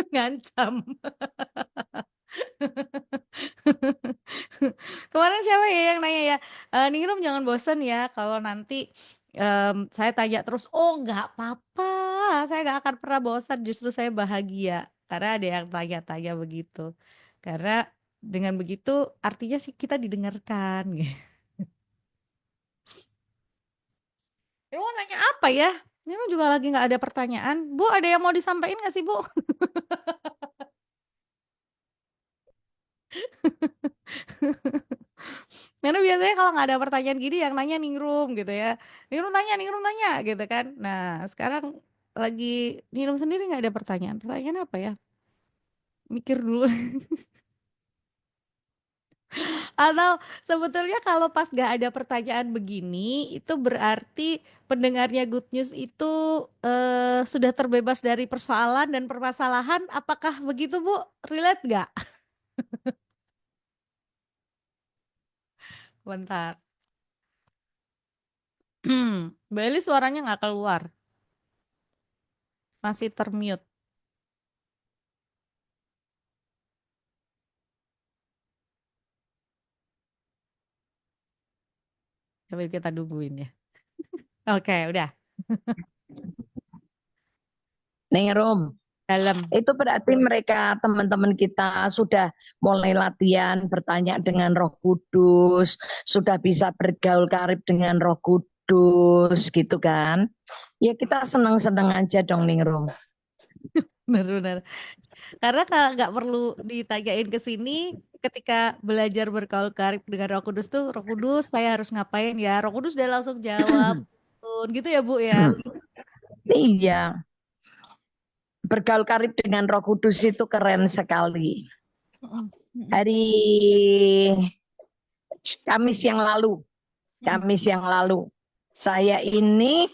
ngancam. Kemarin siapa ya yang nanya ya, Ningrum jangan bosen ya kalau nanti saya tanya terus, oh nggak apa-apa, saya nggak akan pernah bosan, justru saya bahagia karena ada yang tanya-tanya begitu. Karena dengan begitu artinya sih kita didengarkan. Ini mau nanya apa ya? Ini juga lagi nggak ada pertanyaan. Bu, ada yang mau disampaikan nggak sih Bu? Karena biasanya kalau nggak ada pertanyaan gini yang nanya Ningrum gitu ya. Ningrum tanya gitu kan. Nah sekarang lagi Ningrum sendiri nggak ada pertanyaan. Pertanyaan apa ya? Mikir dulu. Atau sebetulnya kalau pas nggak ada pertanyaan begini, itu berarti pendengarnya Good News itu sudah terbebas dari persoalan dan permasalahan. Apakah begitu Bu? Relate nggak? Bentar. Mbak Eli suaranya nggak keluar. Masih termute. Coba kita tungguin ya. Oke, udah. Ningrum. Dalam. Itu berarti mereka teman-teman kita sudah mulai latihan bertanya dengan Roh Kudus, sudah bisa bergaul karib dengan Roh Kudus gitu kan. Ya kita senang-senang aja dong Ningrum. Benar-benar. Karena kalau nggak perlu ditanyain ke sini, ketika belajar berkaul karib dengan Roh Kudus tuh, Roh Kudus saya harus ngapain ya? Roh Kudus udah langsung jawab, gitu ya Bu ya. Iya, bergaul karib dengan Roh Kudus itu keren sekali. Mm-mm, mm-mm, Hari Kamis yang lalu, mm-mm. saya ini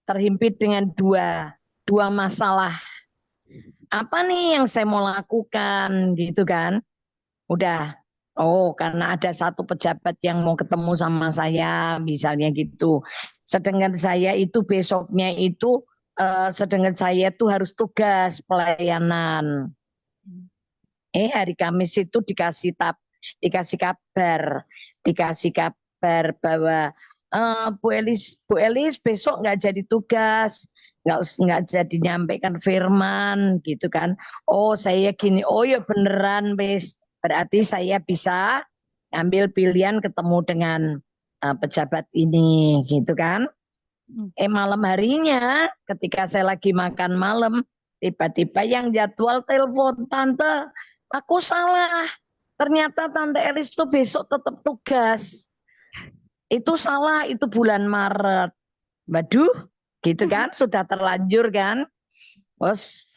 terhimpit dengan dua masalah. Apa nih yang saya mau lakukan gitu kan? Udah, oh karena ada satu pejabat yang mau ketemu sama saya, misalnya gitu. Sedangkan saya itu besoknya itu, sedangkan saya tuh harus tugas pelayanan. Hari Kamis itu dikasih kabar bahwa Bu Elis besok nggak jadi tugas, nggak jadi nyampaikan firman gitu kan. Oh saya gini, oh ya beneran wis, berarti saya bisa ambil pilihan ketemu dengan pejabat ini gitu kan. Malam harinya ketika saya lagi makan malam, tiba-tiba yang jadwal telepon, tante aku salah, ternyata tante Elis tuh besok tetap tugas. Itu salah, itu bulan Maret. Waduh, gitu kan, sudah terlanjur kan. Terus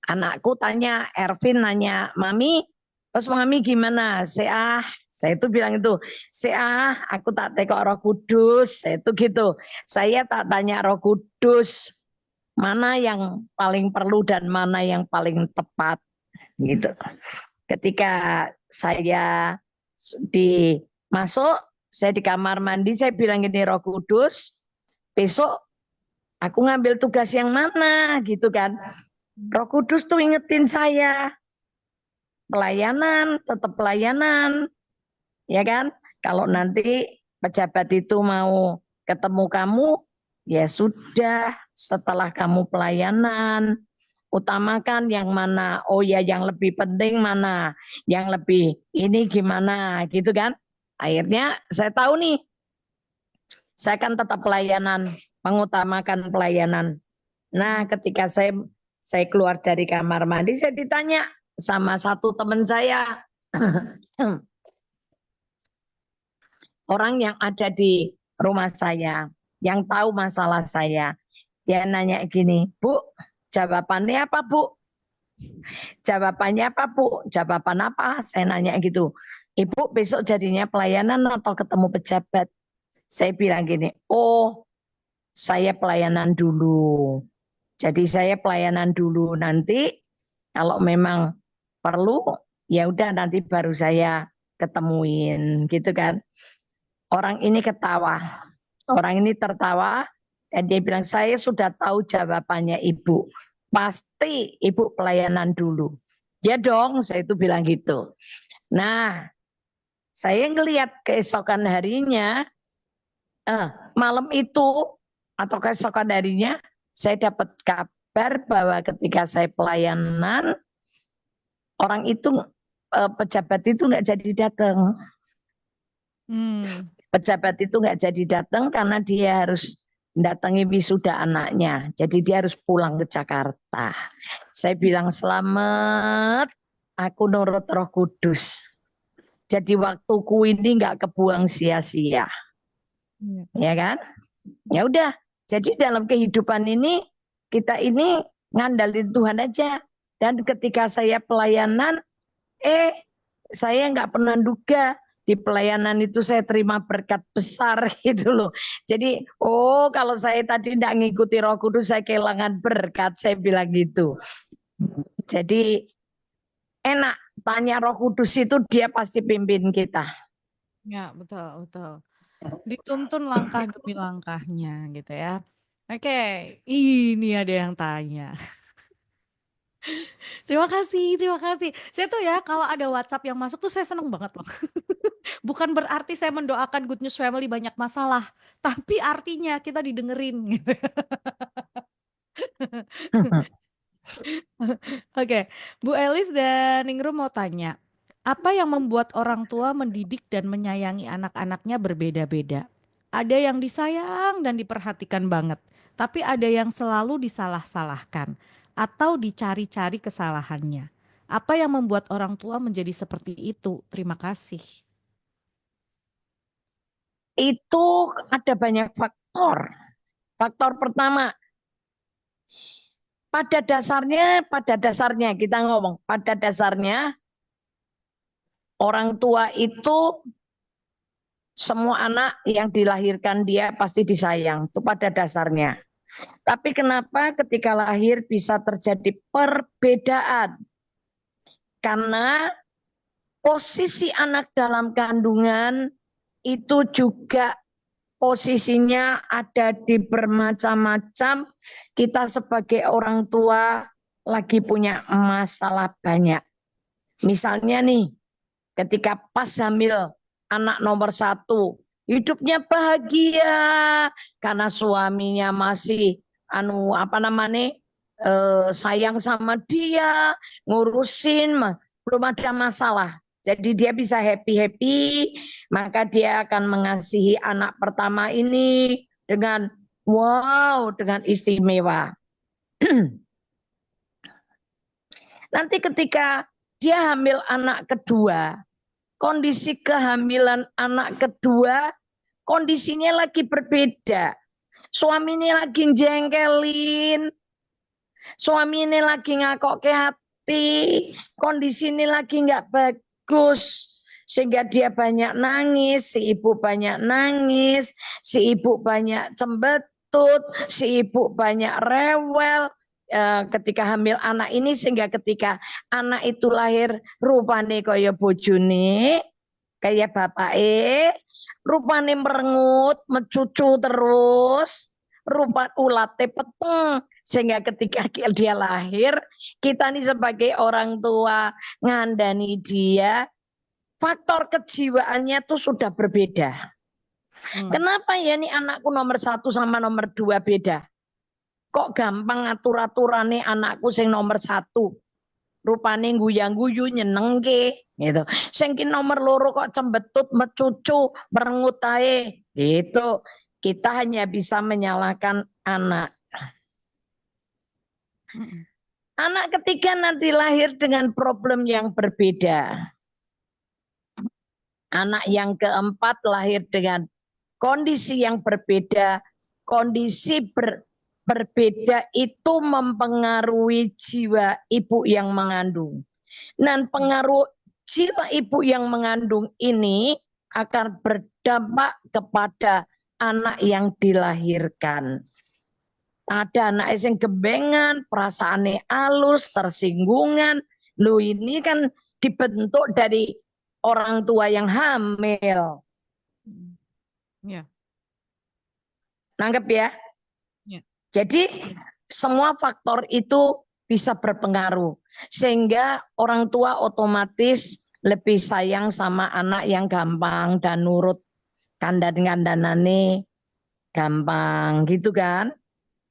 anakku tanya, Ervin nanya, Mami, terus Mami gimana? Saya itu bilang itu, aku tak tekok Roh Kudus, saya itu gitu. Saya tak tanya Roh Kudus, mana yang paling perlu dan mana yang paling tepat, gitu. Ketika saya saya di kamar mandi, saya bilang ini Roh Kudus, besok aku ngambil tugas yang mana gitu kan. Roh Kudus tuh ingetin saya, pelayanan, tetap pelayanan, ya kan. Kalau nanti pejabat itu mau ketemu kamu, ya sudah, setelah kamu pelayanan, utamakan yang mana, oh ya yang lebih penting mana, yang lebih ini gimana gitu kan. Akhirnya saya tahu nih, saya akan tetap pelayanan, mengutamakan pelayanan. Nah ketika saya keluar dari kamar mandi, saya ditanya sama satu teman saya, orang yang ada di rumah saya, yang tahu masalah saya. Dia nanya gini, Bu, jawabannya apa Bu? Jawabannya apa Bu? Jawaban apa? Saya nanya gitu. Ibu besok jadinya pelayanan atau ketemu pejabat? Saya bilang gini, oh saya pelayanan dulu. Jadi saya pelayanan dulu, nanti kalau memang perlu ya udah nanti baru saya ketemuin gitu kan. Orang ini ketawa, orang ini tertawa dan dia bilang saya sudah tahu jawabannya Ibu. Pasti Ibu pelayanan dulu. Ya dong, saya itu bilang gitu. Nah, saya ngelihat keesokan harinya, malam itu atau keesokan harinya, saya dapat kabar bahwa ketika saya pelayanan, orang itu, pejabat itu nggak jadi datang. Pejabat itu nggak jadi datang karena dia harus datangi wisuda anaknya. Jadi dia harus pulang ke Jakarta. Saya bilang selamat, aku nurut Roh Kudus. Jadi waktuku ini nggak kebuang sia-sia, ya kan? Ya udah. Jadi dalam kehidupan ini kita ini ngandalin Tuhan aja. Dan ketika saya pelayanan, saya nggak pernah duga di pelayanan itu saya terima berkat besar gitu loh. Jadi, oh kalau saya tadi tidak ngikuti Roh Kudus saya kehilangan berkat, saya bilang gitu. Jadi enak, tanya Roh Kudus itu dia pasti pimpin kita. Ya, betul, betul. Dituntun langkah demi langkahnya gitu ya. Oke, ini ada yang tanya. Terima kasih, terima kasih. Saya tuh ya kalau ada WhatsApp yang masuk tuh saya seneng banget loh. Bukan berarti saya mendoakan Good News Family banyak masalah, tapi artinya kita didengerin gitu. Oke, Bu Elis dan Ningrum mau tanya, apa yang membuat orang tua mendidik dan menyayangi anak-anaknya berbeda-beda? Ada yang disayang dan diperhatikan banget, tapi ada yang selalu disalah-salahkan atau dicari-cari kesalahannya. Apa yang membuat orang tua menjadi seperti itu? Terima kasih. Itu ada banyak faktor. Faktor pertama, pada dasarnya kita ngomong, pada dasarnya orang tua itu semua anak yang dilahirkan dia pasti disayang, itu pada dasarnya. Tapi kenapa ketika lahir bisa terjadi perbedaan? Karena posisi anak dalam kandungan itu juga posisinya ada di bermacam-macam. Kita sebagai orang tua lagi punya masalah banyak. Misalnya nih, ketika pas hamil anak nomor 1, hidupnya bahagia karena suaminya masih sayang sama dia, ngurusin, belum ada masalah. Jadi dia bisa happy-happy, maka dia akan mengasihi anak pertama ini dengan dengan istimewa. Nanti ketika dia hamil anak kedua, kondisi kehamilan anak kedua, kondisinya lagi berbeda. Suami ini lagi jengkelin, suami ini lagi ngakok ke hati, kondisi ini lagi nggak bagus, sehingga dia banyak nangis, si ibu banyak nangis, si ibu banyak cembetut, si ibu banyak rewel ketika hamil anak ini, sehingga ketika anak itu lahir rupane kaya bojone, kayak bapake, rupane merengut, mencucu terus, rupa ulate peteng, sehingga ketika dia lahir, kita nih sebagai orang tua ngandani dia, faktor kejiwaannya tuh sudah berbeda. Kenapa ya nih anakku nomor 1 sama nomor 2 beda? Kok gampang atur-aturannya anakku sing nomor 1? Rupane guyang-guyu nyenengke gitu. Sing nomor 2 kok cembetut, mecucu, merengut ae. Gitu. Kita hanya bisa menyalahkan anak. Anak ketiga nanti lahir dengan problem yang berbeda. Anak yang keempat lahir dengan kondisi yang berbeda. Kondisi berbeda itu mempengaruhi jiwa ibu yang mengandung. Dan pengaruh jiwa ibu yang mengandung ini akan berdampak kepada anak yang dilahirkan. Ada anak yang gembengan, perasaannya halus, tersinggungan. Loh ini kan dibentuk dari orang tua yang hamil. Ya. Nangkep ya? Ya. Jadi semua faktor itu bisa berpengaruh. Sehingga orang tua otomatis lebih sayang sama anak yang gampang dan nurut kandan-kandanane gampang gitu kan.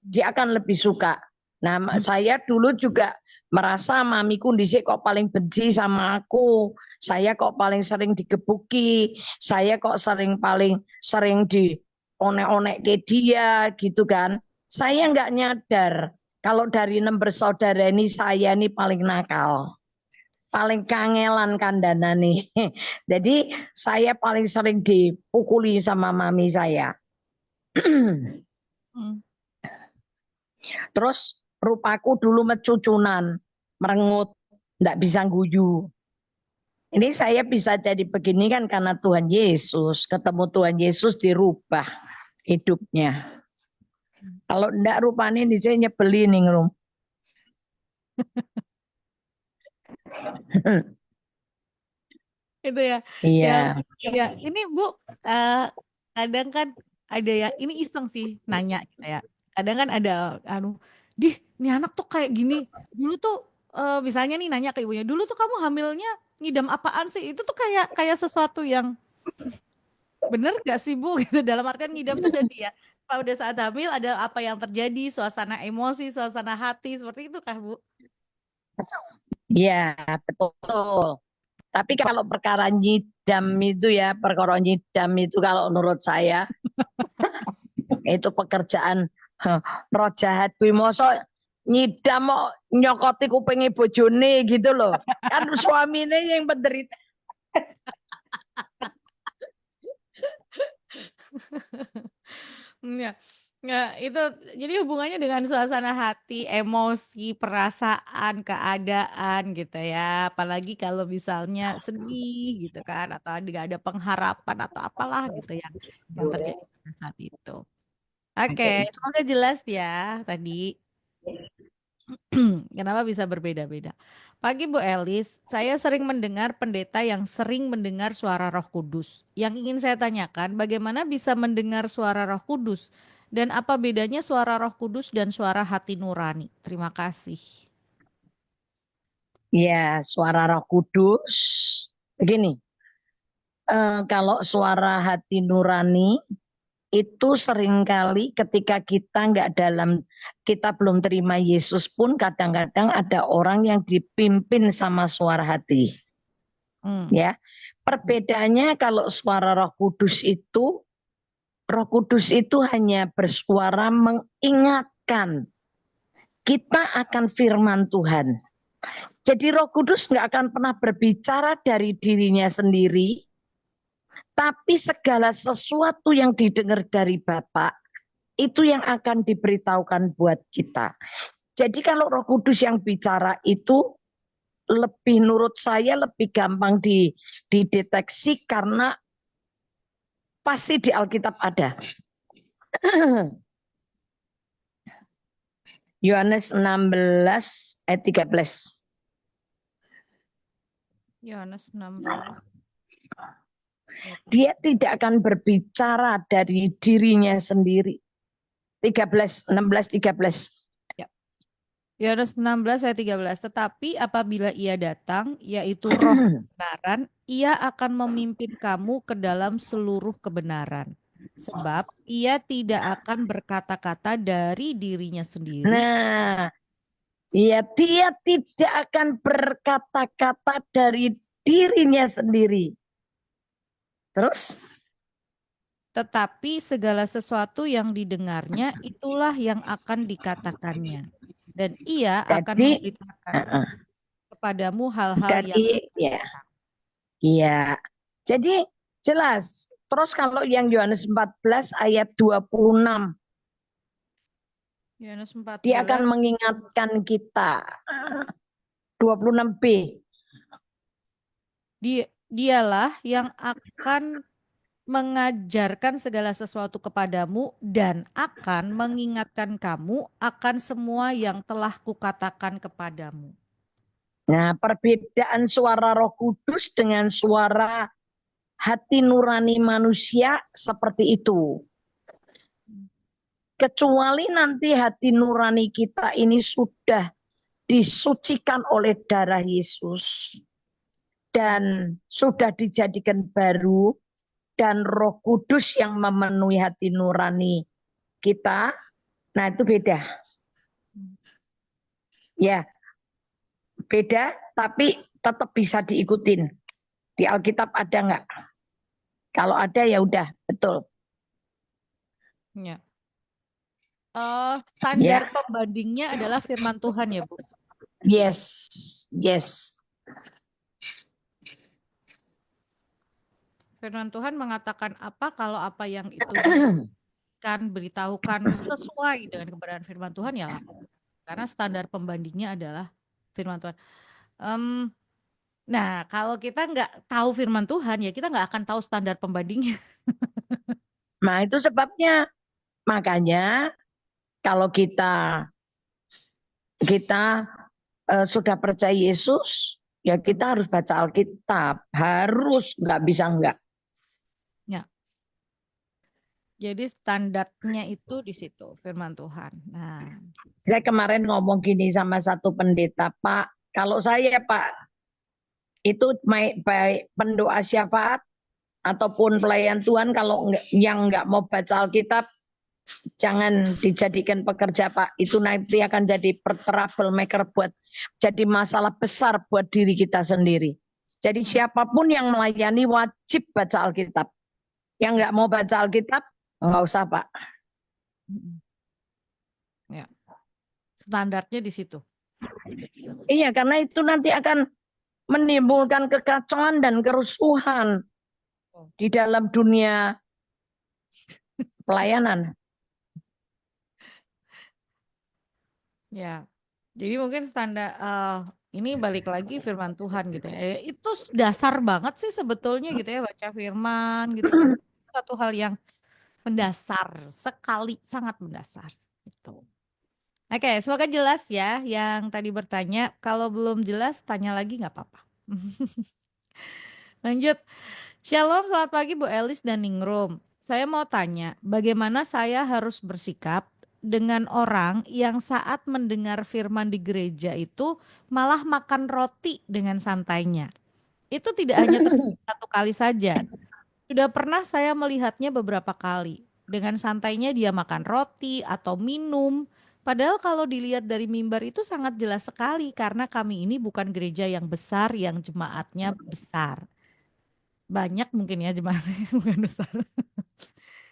Dia akan lebih suka. Nah, saya dulu juga merasa mamiku dhisik kok paling benci sama aku. Saya kok paling sering digebuki. Saya kok paling sering dionek-onek ke dia gitu kan. Saya nggak nyadar kalau dari 6 bersaudara ini saya ini paling nakal. Paling kangelan kandana nih. Jadi saya paling sering dipukuli sama mami saya. Terus rupaku dulu mecucunan, merengut, nggak bisa guyu. Ini saya bisa jadi begini kan karena Tuhan Yesus. Ketemu Tuhan Yesus dirubah hidupnya. Kalau enggak rupanya dia nyebelin nih ngerum. Itu ya. Iya. Ya, ini Bu, kadang kan ada ya, ini iseng sih nanya gitu ya. Kadang kan ada ini anak tuh kayak gini. Dulu tuh misalnya nih nanya ke ibunya, dulu tuh kamu hamilnya ngidam apaan sih? Itu tuh kayak sesuatu yang Bener gak sih Bu? Gitu. Dalam artian ngidam tuh dari ya. Pada saat hamil ada apa yang terjadi, suasana emosi, suasana hati, seperti itu kah Bu? Iya, betul. Tapi kalau perkara nyidam itu ya, perkara nyidam itu kalau menurut saya itu pekerjaan roh jahat kuwi mosok nyidam mau nyokoti kupinge bojone gitu loh. Kan suaminya yang penderita. Ya, nggak itu jadi hubungannya dengan suasana hati, emosi, perasaan, keadaan gitu ya. Apalagi kalau misalnya sedih gitu kan, atau nggak ada pengharapan atau apalah gitu yang terjadi pada saat itu. Oke, semoga jelas ya tadi. Kenapa bisa berbeda-beda? Pagi Bu Elis, saya sering mendengar pendeta yang sering mendengar suara Roh Kudus. Yang ingin saya tanyakan, bagaimana bisa mendengar suara Roh Kudus? Dan apa bedanya suara Roh Kudus dan suara hati nurani? Terima kasih. Ya, suara Roh Kudus. Begini, kalau suara hati nurani itu seringkali ketika kita belum terima Yesus pun kadang-kadang ada orang yang dipimpin sama suara hati. Ya, perbedaannya kalau suara Roh Kudus itu hanya bersuara mengingatkan kita akan firman Tuhan. Jadi Roh Kudus nggak akan pernah berbicara dari dirinya sendiri, tapi segala sesuatu yang didengar dari Bapa itu yang akan diberitahukan buat kita. Jadi kalau Roh Kudus yang bicara itu lebih menurut saya lebih gampang dideteksi karena pasti di Alkitab ada. Yohanes 16 ayat 13. Yohanes 16. Dia tidak akan berbicara dari dirinya sendiri. 16 13. Yohanes 16 ayat 13. Tetapi apabila ia datang, yaitu roh kebenaran, ia akan memimpin kamu ke dalam seluruh kebenaran. Sebab ia tidak akan berkata-kata dari dirinya sendiri. Nah, ya dia tidak akan berkata-kata dari dirinya sendiri. Terus? Tetapi segala sesuatu yang didengarnya, itulah yang akan dikatakannya. Dan ia akan Jadi, memberitakan kepadamu hal-hal yang ya, iya. Jadi jelas. Terus kalau yang Yohanes 14 ayat 26. Yohanes 14. Dia akan mengingatkan kita. 26b. Dialah yang akan mengajarkan segala sesuatu kepadamu dan akan mengingatkan kamu akan semua yang telah kukatakan kepadamu. Nah, perbedaan suara Roh Kudus dengan suara hati nurani manusia seperti itu. Kecuali nanti hati nurani kita ini sudah disucikan oleh darah Yesus dan sudah dijadikan baru dan Roh Kudus yang memenuhi hati nurani kita. Nah, itu beda. Ya, beda tapi tetap bisa diikutin. Di Alkitab ada nggak? Kalau ada ya udah, betul. Ya. Standar pembandingnya adalah firman Tuhan ya Bu? Yes, yes. Firman Tuhan mengatakan apa kalau apa yang itu beritahukan sesuai dengan kebenaran firman Tuhan ya. Karena standar pembandingnya adalah firman Tuhan. Nah, kalau kita nggak tahu firman Tuhan ya kita nggak akan tahu standar pembandingnya. Nah, itu sebabnya makanya kalau kita sudah percaya Yesus, ya kita harus baca Alkitab, harus, nggak bisa enggak. Ya. Jadi standarnya itu di situ firman Tuhan. Nah, saya kemarin ngomong gini sama satu pendeta, Pak, kalau saya Pak itu baik pendoa syafaat ataupun pelayan Tuhan kalau yang nggak mau baca Alkitab jangan dijadikan pekerja Pak. Itu nanti akan jadi troublemaker buat jadi masalah besar buat diri kita sendiri. Jadi siapapun yang melayani wajib baca Alkitab. Yang nggak mau baca Alkitab nggak usah Pak. Ya. Standarnya di situ. Iya, karena itu nanti akan menimbulkan kekacauan dan kerusuhan di dalam dunia pelayanan. Ya. Jadi mungkin standar ini balik lagi firman Tuhan gitu ya. Itu dasar banget sih sebetulnya gitu ya baca firman gitu kan. Satu hal yang mendasar sekali, sangat mendasar gitu. Oke, semoga jelas ya yang tadi bertanya. Kalau belum jelas tanya lagi nggak apa-apa. Lanjut. Shalom, selamat pagi Bu Elis dan Ningrum. Saya mau tanya, bagaimana saya harus bersikap dengan orang yang saat mendengar firman di gereja itu malah makan roti dengan santainya. Itu tidak hanya terjadi satu kali saja. Sudah pernah saya melihatnya beberapa kali. Dengan santainya dia makan roti atau minum. Padahal kalau dilihat dari mimbar itu sangat jelas sekali karena kami ini bukan gereja yang besar yang jemaatnya besar. Banyak mungkin ya jemaatnya yang bukan besar.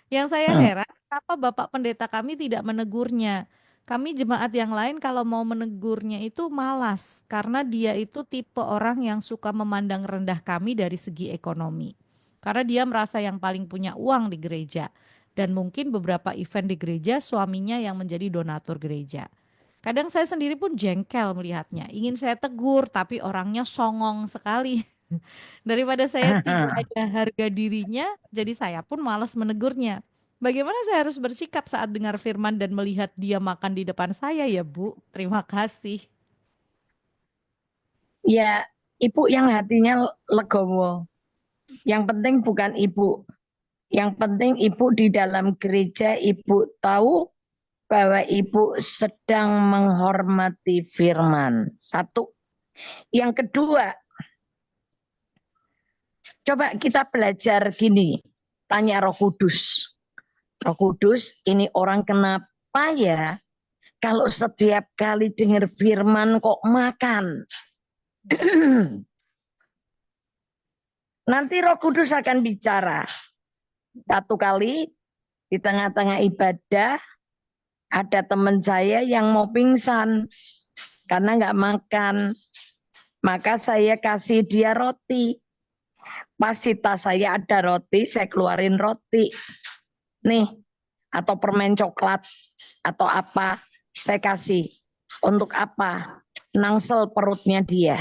Yang saya heran, kenapa Bapak Pendeta kami tidak menegurnya? Kami jemaat yang lain kalau mau menegurnya itu malas, karena dia itu tipe orang yang suka memandang rendah kami dari segi ekonomi. Karena dia merasa yang paling punya uang di gereja. Dan mungkin beberapa event di gereja suaminya yang menjadi donatur gereja. Kadang saya sendiri pun jengkel melihatnya. Ingin saya tegur, tapi orangnya songong sekali. Daripada saya tidak ada harga dirinya, jadi saya pun malas menegurnya. Bagaimana saya harus bersikap saat dengar firman dan melihat dia makan di depan saya ya Bu? Terima kasih. Ya, ibu yang hatinya legowo. Yang penting bukan ibu. Yang penting ibu di dalam gereja ibu tahu bahwa ibu sedang menghormati firman. Satu. Yang kedua, coba kita belajar gini. Tanya Roh Kudus. Roh Kudus, ini orang kenapa ya kalau setiap kali dengar firman kok makan? Nanti Roh Kudus akan bicara. Satu kali di tengah-tengah ibadah ada teman saya yang mau pingsan karena nggak makan. Maka saya kasih dia roti. Pas di tas saya ada roti, saya keluarin roti. Nih, atau permen coklat atau apa, saya kasih. Untuk apa? Nangsel perutnya dia.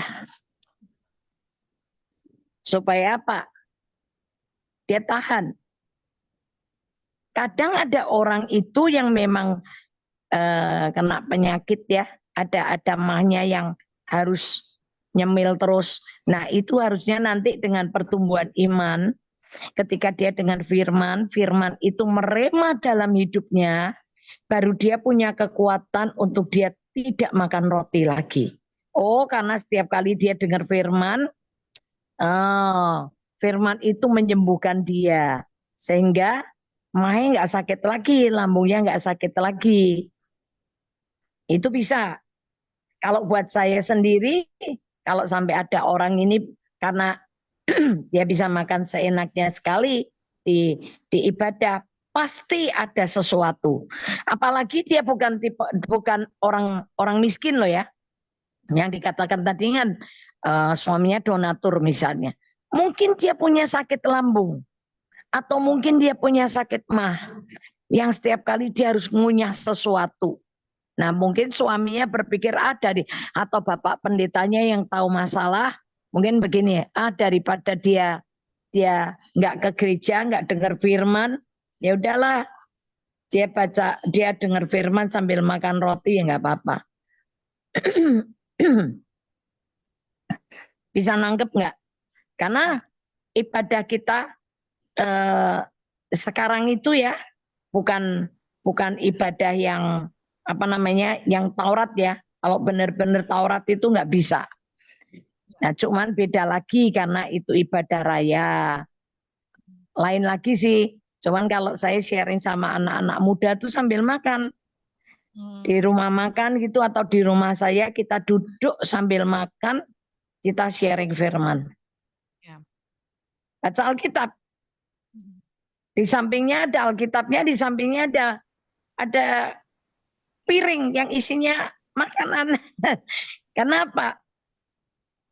Supaya apa? Dia tahan. Kadang ada orang itu yang memang kena penyakit ya, ada mahnya yang harus nyemil terus. Nah itu harusnya nanti dengan pertumbuhan iman, ketika dia dengan firman, firman itu merema dalam hidupnya, baru dia punya kekuatan untuk dia tidak makan roti lagi. Oh, karena setiap kali dia dengar firman, firman itu menyembuhkan dia, sehingga mahnya nggak sakit lagi, lambungnya nggak sakit lagi. Itu bisa. Kalau buat saya sendiri, kalau sampai ada orang ini karena dia bisa makan seenaknya sekali di ibadah, pasti ada sesuatu. Apalagi dia bukan orang miskin loh ya. Yang dikatakan tadi kan suaminya donatur misalnya. Mungkin dia punya sakit lambung atau mungkin dia punya sakit mah yang setiap kali dia harus ngunyah sesuatu. Nah mungkin suaminya berpikir ada atau bapak pendetanya yang tahu masalah mungkin begini daripada dia nggak ke gereja nggak dengar firman ya udahlah dia dengar firman sambil makan roti ya nggak apa-apa. Bisa nangkep nggak? Karena ibadah kita sekarang itu ya bukan ibadah yang yang Taurat ya. Kalau benar-benar Taurat itu nggak bisa. Nah, cuman beda lagi karena itu ibadah raya. lain lagi sih. Cuman kalau saya sharing sama anak-anak muda tuh sambil makan. Di rumah makan gitu atau di rumah saya kita duduk sambil makan, kita sharing firman. Ya. Baca Alkitab. Di sampingnya ada Alkitabnya, di sampingnya ada piring yang isinya makanan. Kenapa?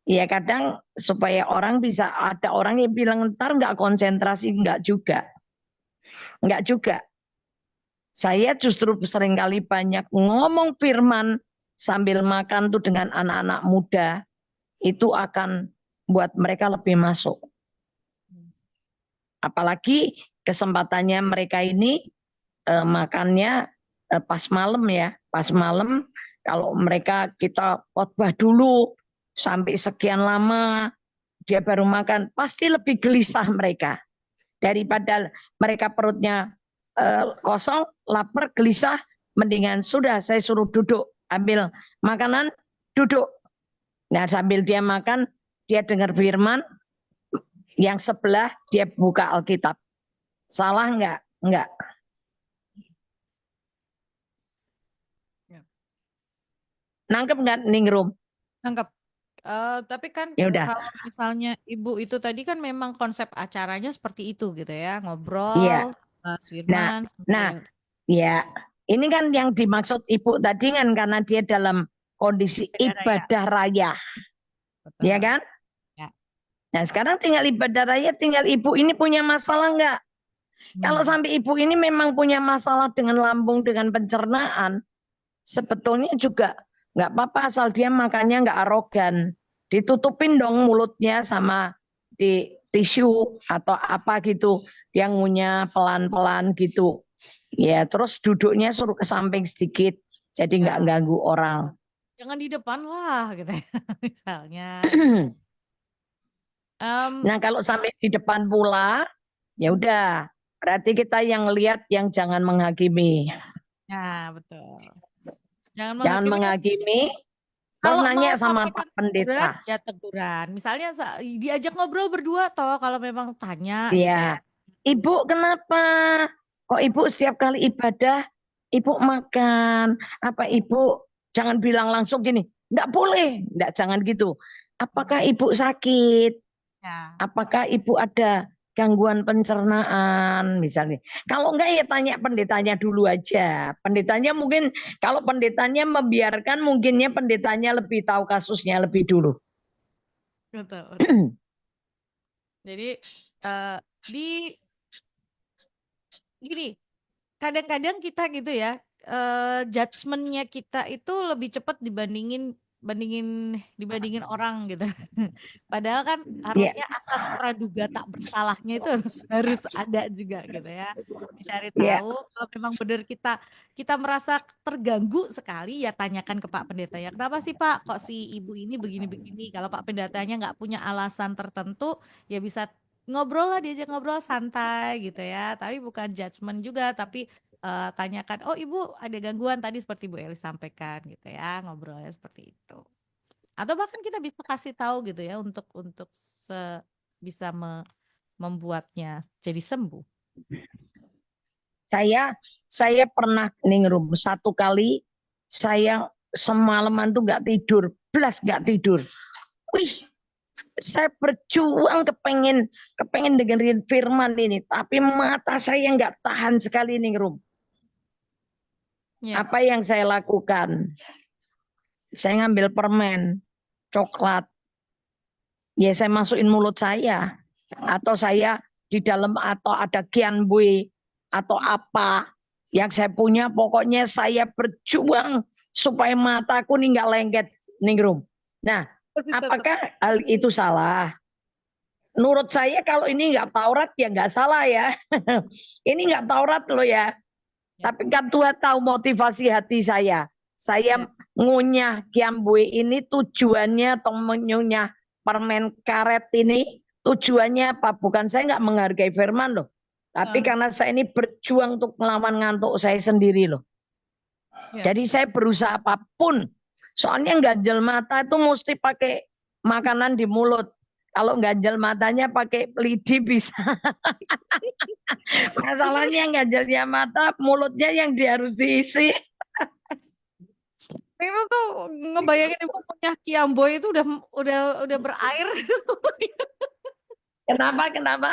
Ya kadang supaya orang bisa, ada orang yang bilang ntar nggak konsentrasi, nggak juga. Nggak juga. Saya justru seringkali banyak ngomong firman sambil makan tuh dengan anak-anak muda, itu akan buat mereka lebih masuk. Apalagi kesempatannya mereka ini makannya pas malam ya. Pas malam kalau mereka kita khotbah dulu sampai sekian lama dia baru makan, pasti lebih gelisah mereka. Daripada mereka perutnya kosong, lapar, gelisah, mendingan sudah saya suruh duduk, ambil makanan, duduk. Nah sambil dia makan, dia dengar firman, yang sebelah dia buka Alkitab. Salah enggak? Enggak. Nangkep enggak Ningrum? Nangkep. Tapi kan Ya udah. kalau misalnya Ibu itu tadi kan memang konsep acaranya seperti itu gitu ya, Iya. ngobrol, bahas Nah, firman, nah, sampai ya. Ini kan yang dimaksud Ibu tadi kan karena dia dalam kondisi ibadah raya. betul. Ya kan? Ya. Nah, sekarang tinggal ibadah raya, tinggal Ibu ini punya masalah enggak? Kalau sampai Ibu ini memang punya masalah dengan lambung, dengan pencernaan, sebetulnya juga nggak apa-apa asal dia makannya nggak arogan. Ditutupin dong mulutnya sama di tisu atau apa gitu. Yang ngunyah pelan-pelan gitu. Ya terus duduknya suruh ke samping sedikit. Jadi nggak ganggu orang. Jangan di depan lah gitu ya, misalnya. Nah kalau sampai di depan pula, ya udah. Berarti kita yang lihat yang jangan menghakimi. Ya betul. Jangan Jangan menghakimi. Terus Kalau mau nanya sama sampaikan Pak Pendeta. ya teguran. Misalnya diajak ngobrol berdua toh kalau memang tanya gitu ya. Iya. Ibu kenapa? Kok ibu setiap kali ibadah, ibu makan? Apa ibu jangan bilang langsung gini, enggak boleh, enggak jangan gitu. Apakah ibu sakit? Ya. Apakah ibu ada gangguan pencernaan misalnya? Kalau enggak ya tanya pendetanya dulu aja. Pendetanya mungkin kalau pendetanya membiarkan mungkinnya pendetanya lebih tahu kasusnya lebih dulu. Betul. Betul. Jadi di gini, kadang-kadang kita gitu ya, judgement-nya kita itu lebih cepat dibandingin orang gitu. Padahal kan Ya, harusnya asas praduga tak bersalahnya itu harus ada juga gitu ya. Mencari ya. tahu kalau memang benar kita merasa terganggu sekali ya tanyakan ke Pak Pendeta ya. Kenapa sih Pak kok si ibu ini begini-begini? Kalau Pak Pendetanya nggak punya alasan tertentu ya bisa ngobrol lah, diajak ngobrol santai gitu ya. Tapi bukan judgement juga, tapi tanyakan, oh ibu ada gangguan tadi seperti Bu Eli sampaikan gitu ya, ngobrolnya seperti itu. Atau bahkan kita bisa kasih tahu gitu ya untuk bisa membuatnya jadi sembuh. Saya pernah ningrum satu kali saya semalaman tuh nggak tidur, belas nggak tidur. Wih, saya berjuang kepengen dengerin firman ini, tapi mata saya nggak tahan sekali ningrum. Ya. Apa yang saya lakukan? Saya ngambil permen, coklat. Ya saya masukin mulut saya. Atau saya di dalam atau ada kianbui atau apa yang saya punya. Pokoknya saya berjuang supaya mataku nih nggak lengket ningrum. Nah, apakah hal itu salah? Menurut saya kalau ini nggak Taurat ya nggak salah ya. Ini nggak Taurat loh ya. Tapi kan Tuhan tahu motivasi hati saya. Saya ngunyah kiambui ini tujuannya atau mengunyah permen karet ini tujuannya apa? Bukan saya nggak menghargai firman loh. Tapi karena saya ini berjuang untuk melawan ngantuk saya sendiri loh. Jadi saya berusaha apapun. Soalnya ganjel mata itu mesti pakai makanan di mulut. Kalau ganjel matanya pakai lidi bisa. Masalahnya ganjelnya mata, mulutnya yang dia harus diisi. Itu tuh ngebayangin ibu punya Kiamboy itu udah berair. Kenapa? Kenapa?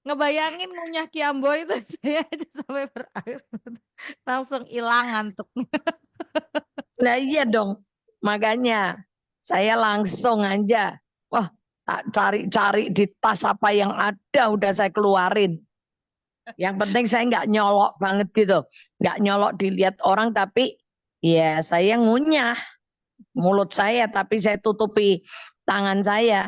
Ngebayangin ngunyah Kiamboy itu saya aja sampai berair. Langsung hilang ngantuknya. Nah iya dong. Makanya saya langsung aja. Wah, tak cari-cari di tas apa yang ada udah saya keluarin. Yang penting saya nggak nyolok banget gitu. Nggak nyolok dilihat orang tapi ya saya ngunyah mulut saya tapi saya tutupi tangan saya.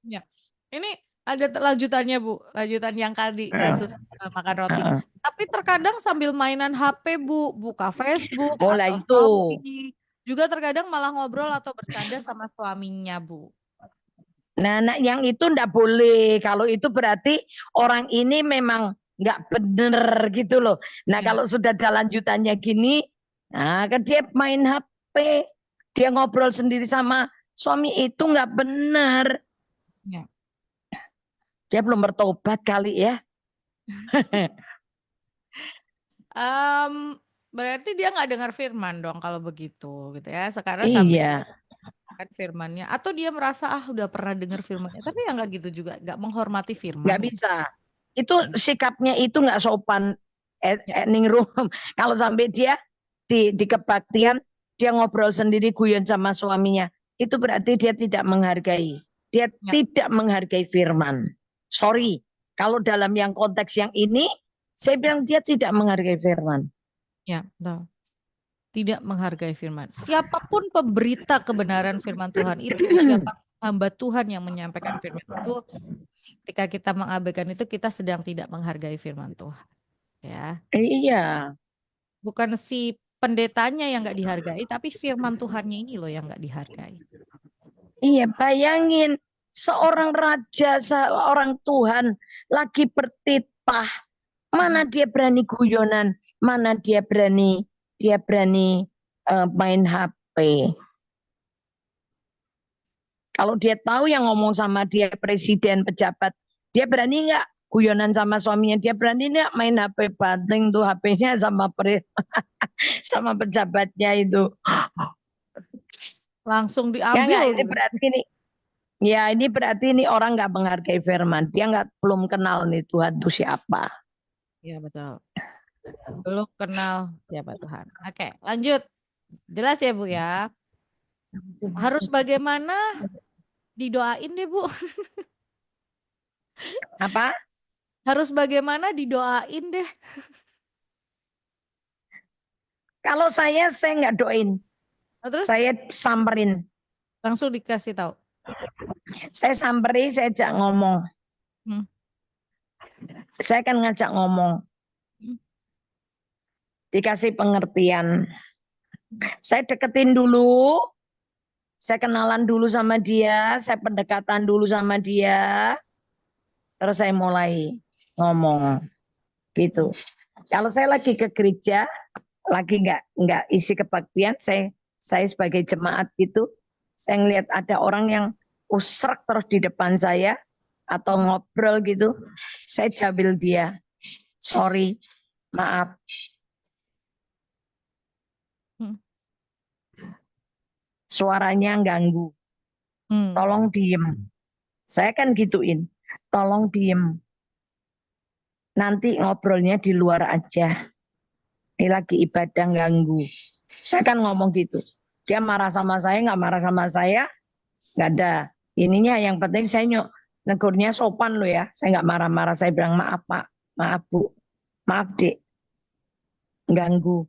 Ya. Ini ada lanjutannya Bu, lanjutan yang tadi kasus makan roti. Tapi terkadang sambil mainan HP Bu, buka Facebook Mulai atau itu. Shopee. Juga terkadang malah ngobrol atau bercanda sama suaminya Bu. Nah, yang itu ndak boleh. Kalau itu berarti orang ini memang nggak bener gitu loh. Nah, Ya, kalau sudah ada lanjutannya gini, nah kan dia main HP, dia ngobrol sendiri sama suami itu nggak bener. ya. Dia belum bertobat kali ya. Em, berarti dia nggak dengar firman dong kalau begitu gitu ya. Sekarang sambil Iya, kan firmannya atau dia merasa udah pernah dengar firmannya tapi ya nggak gitu juga nggak menghormati firman nggak gitu. bisa. Itu sikapnya itu nggak sopan. Ya, Ningrum. Kalau sampai dia di kebaktian, dia ngobrol sendiri guyon sama suaminya. Itu berarti dia tidak menghargai. Dia ya, tidak menghargai firman. Sorry, kalau dalam yang konteks yang ini, saya bilang dia tidak menghargai firman. ya, betul. Tidak menghargai firman. Siapapun pemberita kebenaran firman Tuhan itu, siapa hamba Tuhan yang menyampaikan firman itu, ketika kita mengabaikan itu kita sedang tidak menghargai firman Tuhan, ya. Iya, Bukan si pendetanya yang nggak dihargai, tapi firman Tuhannya ini loh yang nggak dihargai. iya, bayangin seorang raja, seorang Tuhan lagi bertitah, mana dia berani guyonan, mana dia berani main HP. Kalau dia tahu yang ngomong sama dia presiden, pejabat, dia berani nggak guyonan sama suaminya? Dia berani nggak main HP banting tuh HP-nya sama sama pejabatnya itu? Langsung Ya nggak, diambil ini gitu. berarti ini. Ya ini berarti ini orang nggak menghargai firman. Dia nggak belum kenal nih Tuhan itu siapa. Ya betul. Belum kenal siapa Tuhan. Oke, lanjut. Jelas ya Bu ya. Harus bagaimana didoain deh Bu. Apa? Harus bagaimana didoain deh. Kalau saya nggak doain. Nah, terus Saya samperin. langsung dikasih tahu. Saya samperin, saya ajak ngomong. Hmm. Saya kan ngajak ngomong. Hmm. Dikasih pengertian. Saya deketin dulu. Saya kenalan dulu sama dia. Saya pendekatan dulu sama dia. Terus saya mulai ngomong. Gitu. Kalau saya lagi ke gereja, lagi nggak isi kebaktian, saya sebagai jemaat gitu, saya ngelihat ada orang yang usrak terus di depan saya atau ngobrol gitu, saya jabil dia, sorry, maaf, Hmm. suaranya ganggu, Hmm. tolong diem. Saya kan gituin, tolong diem. Nanti ngobrolnya di luar aja. Ini lagi ibadah ganggu. Saya kan ngomong gitu. Dia marah sama saya, nggak marah sama saya, nggak ada. Ininya yang penting saya negurnya sopan loh ya. Saya nggak marah-marah. Saya bilang maaf Pak, maaf Bu, maaf Dek, ganggu.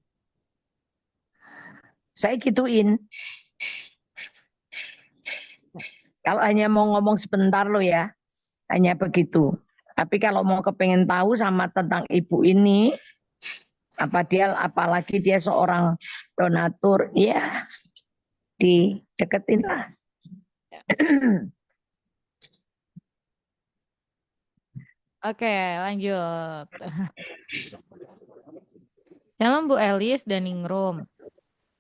Saya gituin. Kalau hanya mau ngomong sebentar loh ya, hanya begitu. Tapi kalau mau kepengen tahu sama tentang ibu ini, apalagi dia seorang donatur, ya dideketin lah. Oke, lanjut. Shalom Bu Elis dan Ningrum.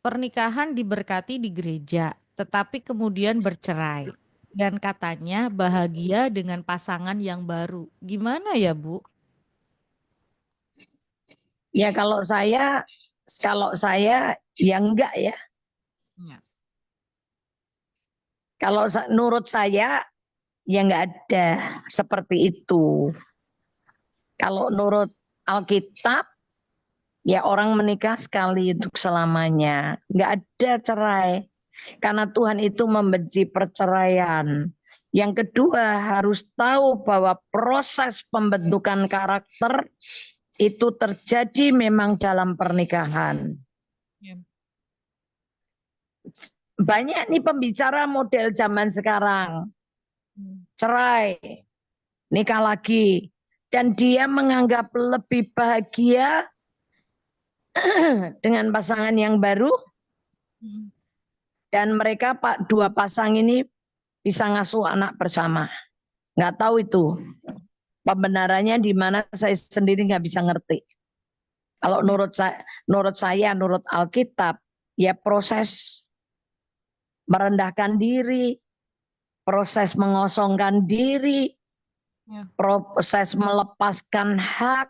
Pernikahan diberkati di gereja, tetapi kemudian bercerai. Dan katanya bahagia dengan pasangan yang baru. Gimana ya, Bu? Ya kalau saya ya enggak ya. Ya. Kalau menurut saya ya enggak ada seperti itu. Kalau menurut Alkitab ya orang menikah sekali untuk selamanya. Enggak ada cerai. Karena Tuhan itu membenci perceraian. Yang kedua harus tahu bahwa proses pembentukan karakter itu terjadi memang dalam pernikahan. Ya. Banyak nih pembicara model zaman sekarang. Cerai, nikah lagi. Dan dia menganggap lebih bahagia dengan pasangan yang baru. Dan mereka dua pasang ini bisa ngasuh anak bersama. Nggak tahu itu. Pembenarannya di mana saya sendiri nggak bisa ngerti. Kalau menurut saya, menurut Alkitab, ya proses merendahkan diri, proses mengosongkan diri, Ya. proses melepaskan hak,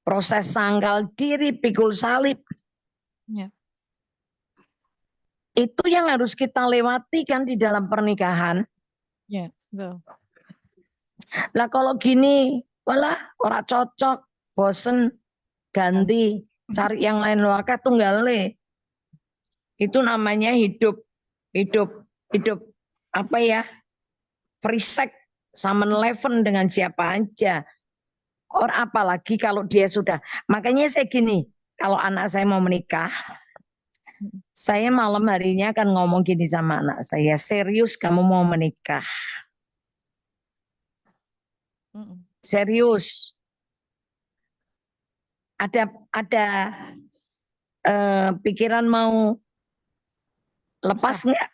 proses sangkal diri, pikul salib. Ya. Itu yang harus kita lewati kan di dalam pernikahan. Ya, betul. Lah kalau gini, walah ora cocok, bosen, ganti, cari yang lain loaka tunggale. Itu namanya hidup apa ya? Free sex sama leven dengan siapa aja. Apalagi kalau dia sudah. Makanya saya gini, kalau anak saya mau menikah, saya malam harinya akan ngomong gini sama anak saya, serius kamu mau menikah? Serius. Ada pikiran mau lepas enggak?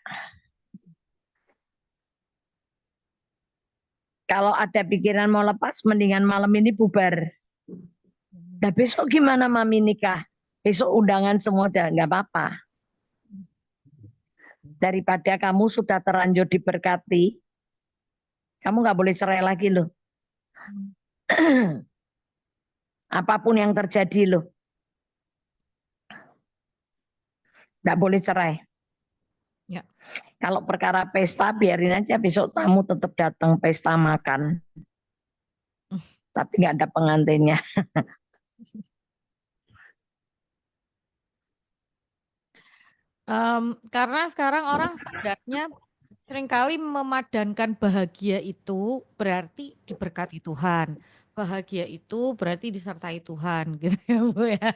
Kalau ada pikiran mau lepas, mendingan malam ini bubar. Nah besok gimana mami nikah? Besok undangan semua udah nggak apa-apa. Daripada kamu sudah terlanjur diberkati, kamu nggak boleh cerai lagi loh. Apapun yang terjadi loh. Nggak boleh cerai. Ya. Kalau perkara pesta biarin aja, besok tamu tetap datang pesta makan. Tapi nggak ada pengantinnya. Karena sekarang orang standarnya seringkali memadankan bahagia itu berarti diberkati Tuhan. Bahagia itu berarti disertai Tuhan gitu ya, Bu ya.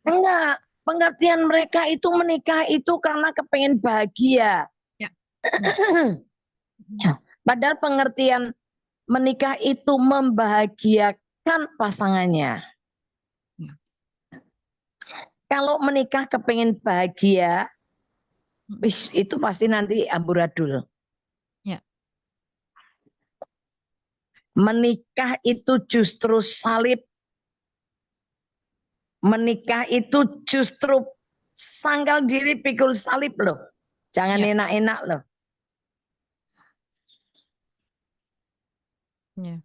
Enggak, pengertian mereka itu menikah itu karena kepengen bahagia. Ya. Padahal pengertian menikah itu membahagiakan pasangannya. Kalau menikah kepengen bahagia, itu pasti nanti amburadul. Ya. Menikah itu justru salib. Menikah itu justru sangkal diri pikul salib loh. Jangan Ya. enak-enak loh. Ya.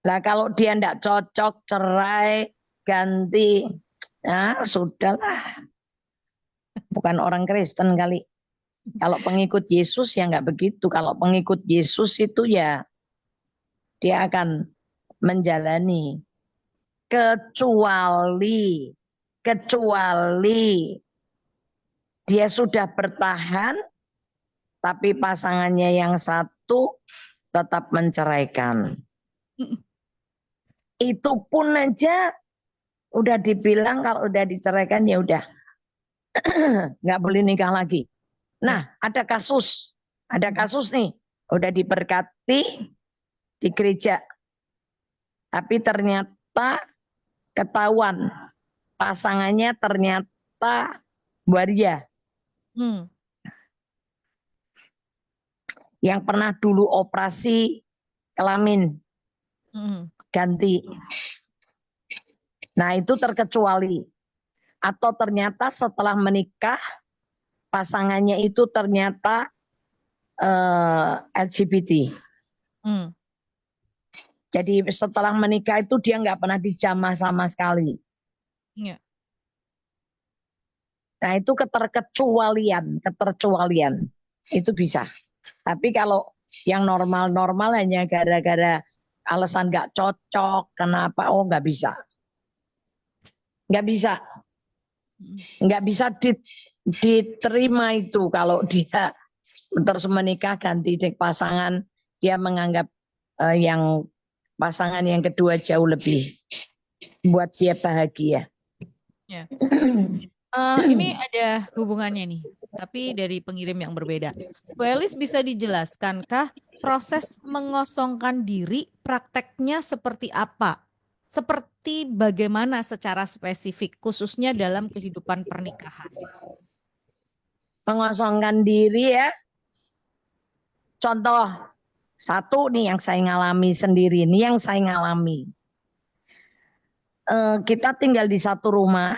Lah kalau dia ndak cocok, cerai, ganti, ya sudahlah. Bukan orang Kristen kali. Kalau pengikut Yesus ya nggak begitu. Kalau pengikut Yesus itu ya dia akan menjalani. Kecuali dia sudah bertahan, tapi pasangannya yang satu tetap menceraikan. Itu pun aja udah dibilang kalau udah diceraikan ya udah nggak boleh nikah lagi. Nah, ada kasus nih, udah diberkati di gereja, tapi ternyata ketahuan pasangannya ternyata waria. Yang pernah dulu operasi kelamin ganti. Nah itu terkecuali. Atau ternyata setelah menikah pasangannya itu ternyata LGBT. Hmm. Jadi setelah menikah itu dia nggak pernah dijamah sama sekali. Ya. Nah itu keterkecualian itu bisa. Tapi kalau yang normal-normal hanya gara-gara alasan nggak cocok, kenapa? Oh nggak bisa, nggak bisa, nggak bisa diterima itu kalau dia terus menikah ganti pasangan, dia menganggap yang pasangan yang kedua jauh lebih buat dia bahagia. Ya. Ini ada hubungannya nih, tapi dari pengirim yang berbeda. Bu Elis, bisa dijelakankah proses mengosongkan diri prakteknya seperti apa? Seperti bagaimana secara spesifik, khususnya dalam kehidupan pernikahan? Mengosongkan diri ya. Contoh satu nih yang saya ngalami sendiri, nih yang saya ngalami. Kita tinggal di satu rumah,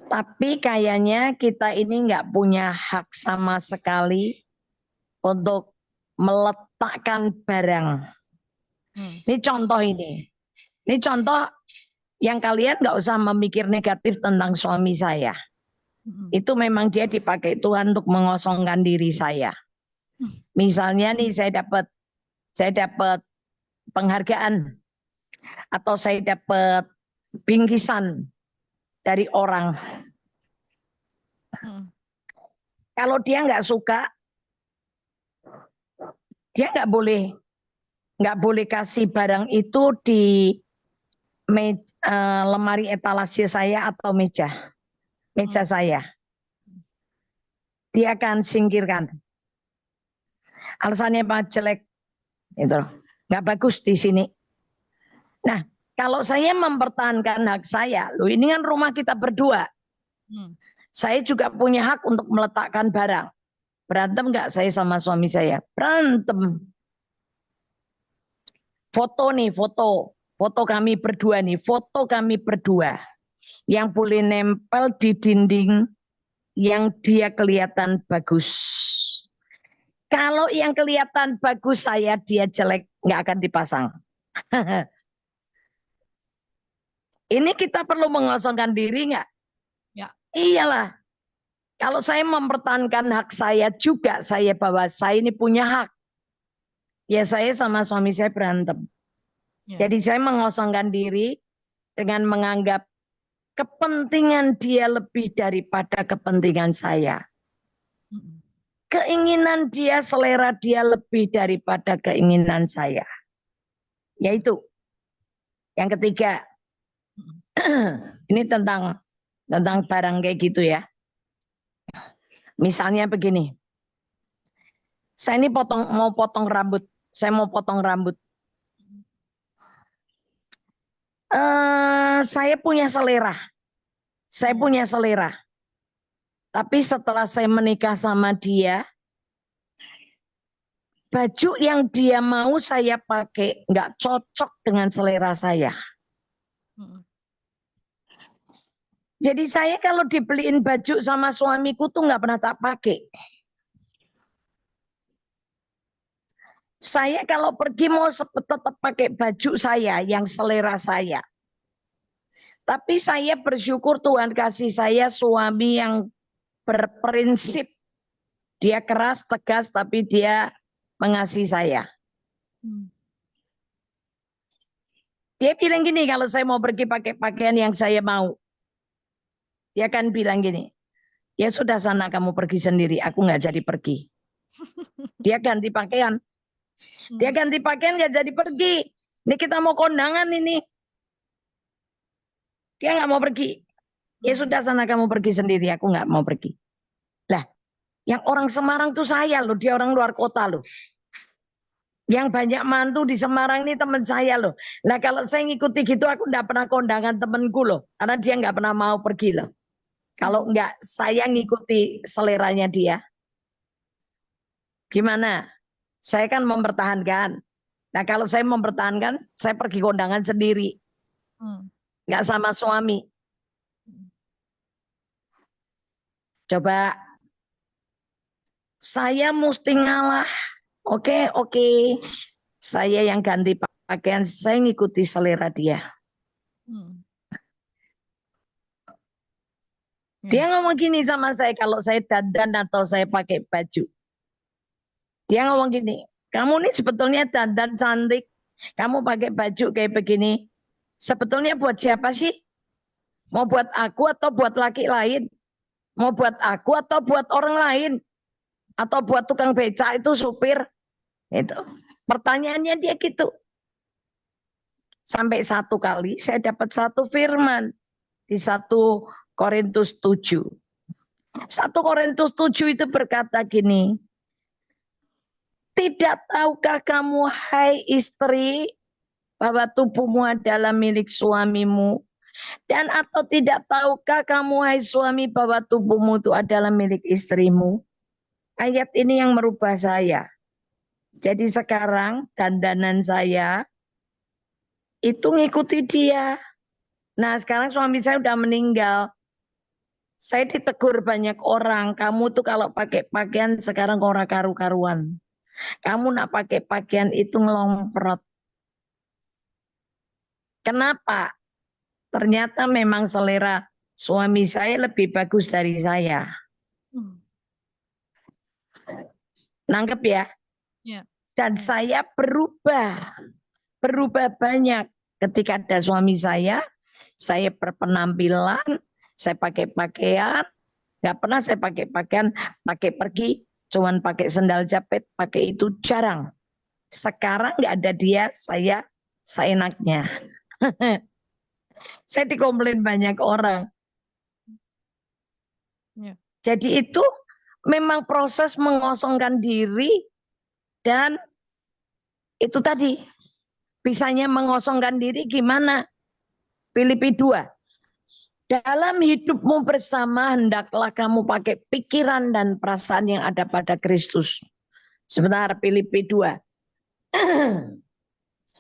tapi kayaknya kita ini nggak punya hak sama sekali untuk meletakkan barang. Ini contoh ini. Ini contoh yang kalian nggak usah memikir negatif tentang suami saya. Itu memang dia dipakai Tuhan untuk mengosongkan diri saya. Misalnya nih saya dapat penghargaan atau saya dapat bingkisan dari orang. Kalau dia nggak suka, dia nggak boleh kasih barang itu di lemari etalase saya atau meja saya. Dia akan singkirkan. Alasannya apa? Jelek, itu nggak bagus di sini. Nah, kalau saya mempertahankan hak saya, loh ini kan rumah kita berdua. Saya juga punya hak untuk meletakkan barang. Berantem nggak saya sama suami saya? Berantem. Foto nih, foto kami berdua nih, foto kami berdua. Yang boleh nempel di dinding yang dia kelihatan bagus. Kalau yang kelihatan bagus saya, dia jelek, nggak akan dipasang. Ini kita perlu mengosongkan diri nggak? Ya. Iyalah. Kalau saya mempertahankan hak saya juga, saya bahwa saya ini punya hak. Ya saya sama suami saya berantem. Ya. Jadi saya mengosongkan diri dengan menganggap kepentingan dia lebih daripada kepentingan saya. Keinginan dia, selera dia lebih daripada keinginan saya. Yaitu yang ketiga. Ini tentang barang kayak gitu ya. Misalnya begini. Saya ini mau potong rambut. Saya mau potong rambut. Saya punya selera. Saya punya selera. Tapi setelah saya menikah sama dia, baju yang dia mau saya pakai nggak cocok dengan selera saya. Jadi saya kalau dibeliin baju sama suamiku tuh nggak pernah tak pakai. Saya kalau pergi mau tetap pakai baju saya yang selera saya. Tapi saya bersyukur Tuhan kasih saya suami yang berprinsip. Dia keras, tegas, tapi dia mengasihi saya. Dia bilang gini, kalau saya mau pergi pakai pakaian yang saya mau. Dia akan bilang gini, ya sudah sana kamu pergi sendiri, aku nggak jadi pergi. Dia ganti pakaian. Dia ganti pakaian nggak jadi pergi. Ini kita mau kondangan ini. Dia nggak mau pergi. Ya sudah sana kamu pergi sendiri, aku nggak mau pergi. Lah, yang orang Semarang tuh saya loh, dia orang luar kota loh. Yang banyak mantu di Semarang ini teman saya loh. Nah kalau saya ngikuti gitu aku nggak pernah kondangan temenku loh. Karena dia nggak pernah mau pergi loh. Kalau nggak saya ngikuti seleranya dia. Gimana? Saya kan mempertahankan. Nah kalau saya mempertahankan, saya pergi kondangan sendiri. Nggak sama suami. Coba saya mesti ngalah. Oke. Saya yang ganti pakaian, saya ngikuti selera dia. Hmm. Dia ngomong gini sama saya kalau saya dandan atau saya pakai baju. Dia ngomong gini, kamu nih sebetulnya dandan cantik, kamu pakai baju kayak begini. Sebetulnya buat siapa sih? Mau buat aku atau buat laki lain? Mau buat aku atau buat orang lain? Atau buat tukang beca itu supir? Itu. Pertanyaannya dia gitu. Sampai satu kali saya dapat satu firman di 1 Korintus 7. 1 Korintus 7 itu berkata gini, tidak tahukah kamu hai istri bahwa tubuhmu adalah milik suamimu? Dan atau tidak tahukah kamu hai suami bahwa tubuhmu itu adalah milik istrimu? Ayat ini yang merubah saya. Jadi sekarang dandanan saya itu ngikuti dia. Nah sekarang suami saya udah meninggal. Saya ditegur banyak orang, kamu tuh kalau pakai pakaian sekarang ora karu-karuan. Kamu nak pakai pakaian itu ngelomprot. Kenapa? Ternyata memang selera suami saya lebih bagus dari saya. Nangkep ya? Ya. Dan saya berubah banyak. Ketika ada suami saya berpenampilan, saya pakai pakaian, nggak pernah saya pakai pakaian, pakai pergi, cuman pakai sendal jepit, pakai itu jarang. Sekarang nggak ada dia, saya seenaknya. Saya dikomplain banyak orang. Ya. Jadi itu memang proses mengosongkan diri dan itu tadi bisanya mengosongkan diri gimana? Filipi 2. Dalam hidupmu bersama hendaklah kamu pakai pikiran dan perasaan yang ada pada Kristus. Sebentar, Filipi 2.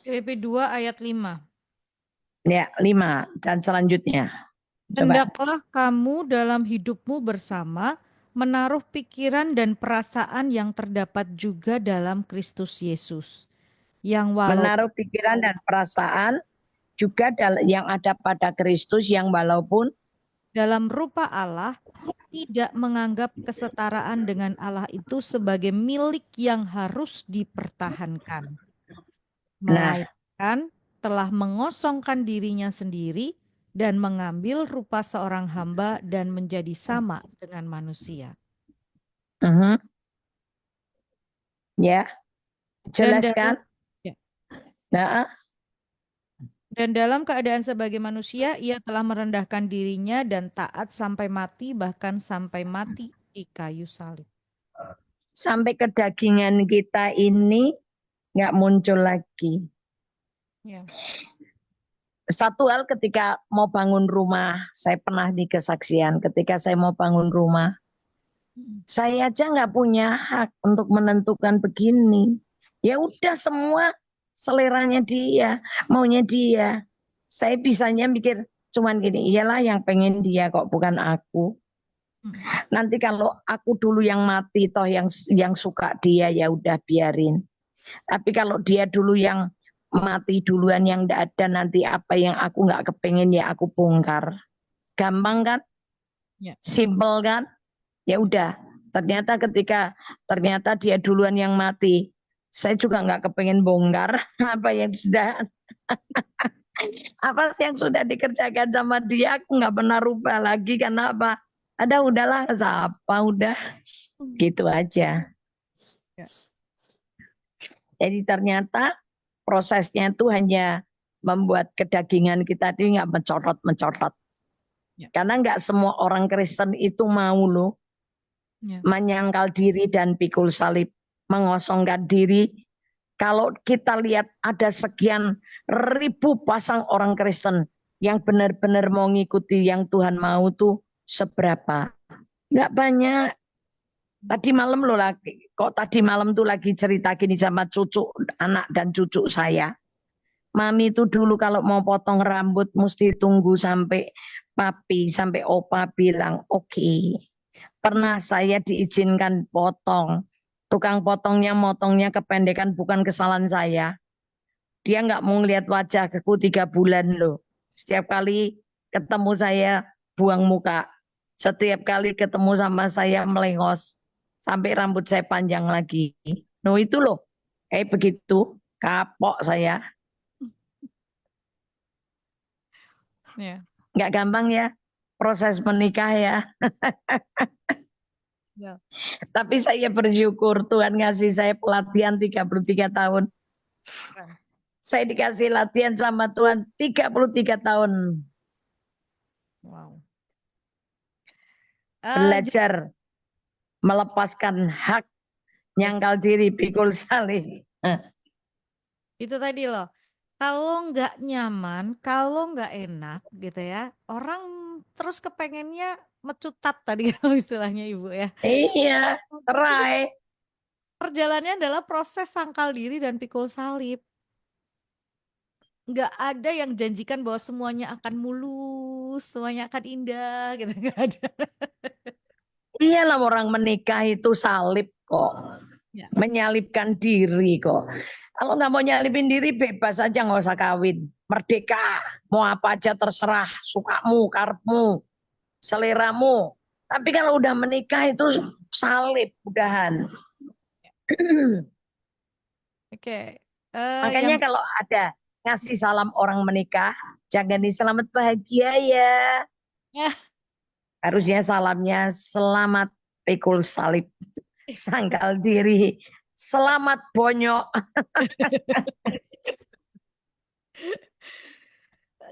Filipi 2 ayat 5. Ya, 5 dan selanjutnya. Coba. Hendaklah kamu dalam hidupmu bersama menaruh pikiran dan perasaan yang terdapat juga dalam Kristus Yesus. Yang Menaruh pikiran dan perasaan juga yang ada pada Kristus yang walaupun dalam rupa Allah tidak menganggap kesetaraan dengan Allah itu sebagai milik yang harus dipertahankan. Melainkan telah mengosongkan dirinya sendiri dan mengambil rupa seorang hamba dan menjadi sama dengan manusia. Ya, jelaskan. Nah, Dan dalam keadaan sebagai manusia, ia telah merendahkan dirinya dan taat sampai mati, bahkan sampai mati di kayu salib. Sampai kedagingan kita ini nggak muncul lagi. Ya. Satu hal ketika mau bangun rumah, saya pernah di kesaksian ketika saya mau bangun rumah, saya aja nggak punya hak untuk menentukan begini. Ya udah semua seleranya dia, maunya dia. Saya bisanya mikir cuman gini, iyalah yang pengen dia kok bukan aku. Nanti kalau aku dulu yang mati toh yang suka dia ya udah biarin. Tapi kalau dia dulu yang mati duluan yang enggak ada, nanti apa yang aku nggak kepengen ya aku bongkar. Gampang kan? Ya. Simple kan? Ya udah. Ternyata dia duluan yang mati. Saya juga nggak kepengen bongkar apa yang sudah apa yang sudah dikerjakan sama dia, aku nggak pernah rubah lagi karena apa? Ada udahlah siapa udah gitu aja. Ya. Jadi ternyata prosesnya itu hanya membuat kedagingan kita ini nggak mencorot. Ya. Karena nggak semua orang Kristen itu mau loh menyangkal diri dan pikul salib, mengosongkan diri. Kalau kita lihat ada sekian ribu pasang orang Kristen yang benar-benar mau ngikuti yang Tuhan mau tuh seberapa? Nggak banyak. Tadi malam loh lagi, kok tadi malam tuh lagi cerita gini sama cucu, anak dan cucu saya. Mami itu dulu kalau mau potong rambut mesti tunggu sampai papi, sampai opa bilang oke. Pernah saya diizinkan potong. Tukang potongnya motongnya kependekan, bukan kesalahan saya. Dia nggak mau ngeliat wajahku 3 bulan loh. Setiap kali ketemu saya buang muka. Setiap kali ketemu sama saya melengos. Sampai rambut saya panjang lagi. No itu loh. Kayak begitu. Kapok saya. Ya. Nggak gampang ya proses menikah ya. Ya. Tapi saya bersyukur Tuhan ngasih saya pelatihan 33 tahun. Keren. Saya dikasih latihan sama Tuhan 33 tahun. Wow. Belajar melepaskan hak, nyangkal diri, pikul salih. Itu tadi loh. Kalau nggak nyaman, kalau nggak enak gitu ya, orang terus kepengennya mecutat tadi kalau istilahnya Ibu ya. Iya, cerai. Perjalanannya adalah proses sangkal diri dan pikul salib. Nggak ada yang janjikan bahwa semuanya akan mulus, semuanya akan indah gitu, nggak ada. Iyalah orang menikah itu salib kok. Ya. Menyalipkan diri kok. Kalau nggak mau nyalipin diri bebas aja, nggak usah kawin. Merdeka, mau apa aja terserah, sukamu, karepmu, seleramu. Tapi kalau udah menikah itu salib, udahan. Oke. Makanya Yang kalau ada ngasih salam orang menikah, jangan di selamat bahagia ya. ya, Harusnya salamnya selamat pikul salib, sangkal diri, selamat bonyok.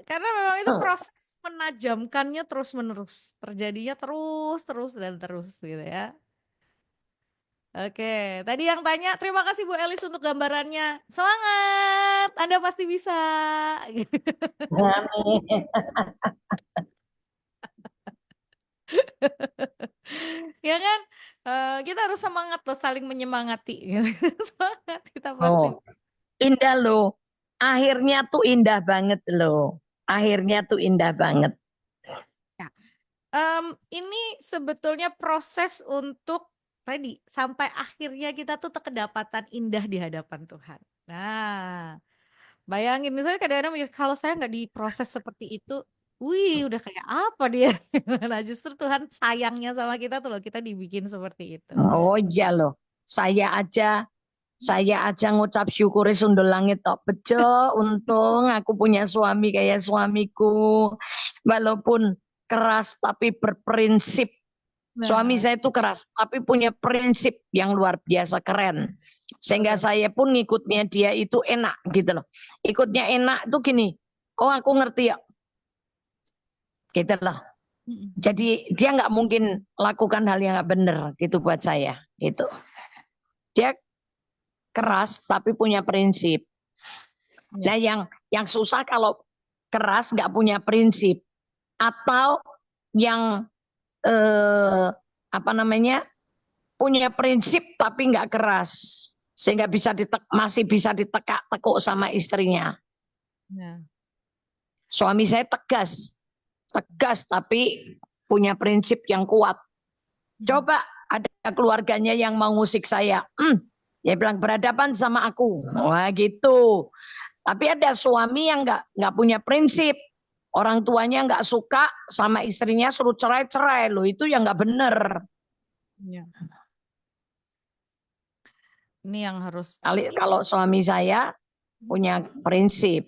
karena memang itu proses menajamkannya terus menerus, terjadinya terus dan terus gitu ya. Oke, tadi yang tanya, terima kasih Bu Elis untuk gambarannya. Semangat, Anda pasti bisa. Ya kan? Kita harus semangat loh, saling menyemangati. Semangat, kita pasti. Oh, indah loh. Akhirnya tuh indah banget loh. Akhirnya tuh indah banget. Ya. Ini sebetulnya proses untuk tadi sampai akhirnya kita tuh kedapatan indah di hadapan Tuhan. Nah, bayangin misalnya kadang-kadang mikir, kalau saya nggak diproses seperti itu, wih udah kayak apa dia? Nah justru Tuhan sayangnya sama kita tuh loh, kita dibikin seperti itu. Oh iya loh. Saya aja ngucap syukuri sundul langit tok bejo. Untung aku punya suami kayak suamiku. Walaupun keras tapi berprinsip. Suami Nah, saya itu keras tapi punya prinsip yang luar biasa keren. Sehingga saya pun ngikutnya dia itu enak gitu loh. Ikutnya enak tuh gini. Oh aku ngerti ya. Gitu loh. Jadi dia nggak mungkin lakukan hal yang nggak benar gitu buat saya. Gitu. Dia keras tapi punya prinsip. ya. Nah yang susah kalau keras nggak punya prinsip atau yang apa namanya punya prinsip tapi nggak keras sehingga masih bisa ditekuk sama istrinya. Ya. Suami saya tegas tapi punya prinsip yang kuat. Coba ada keluarganya yang mau ngusik saya, dia bilang berhadapan sama aku, wah gitu. Tapi ada suami yang nggak punya prinsip, orang tuanya nggak suka sama istrinya suruh cerai loh, itu yang nggak bener. Ya. Ini yang harus. Kalau suami saya punya prinsip,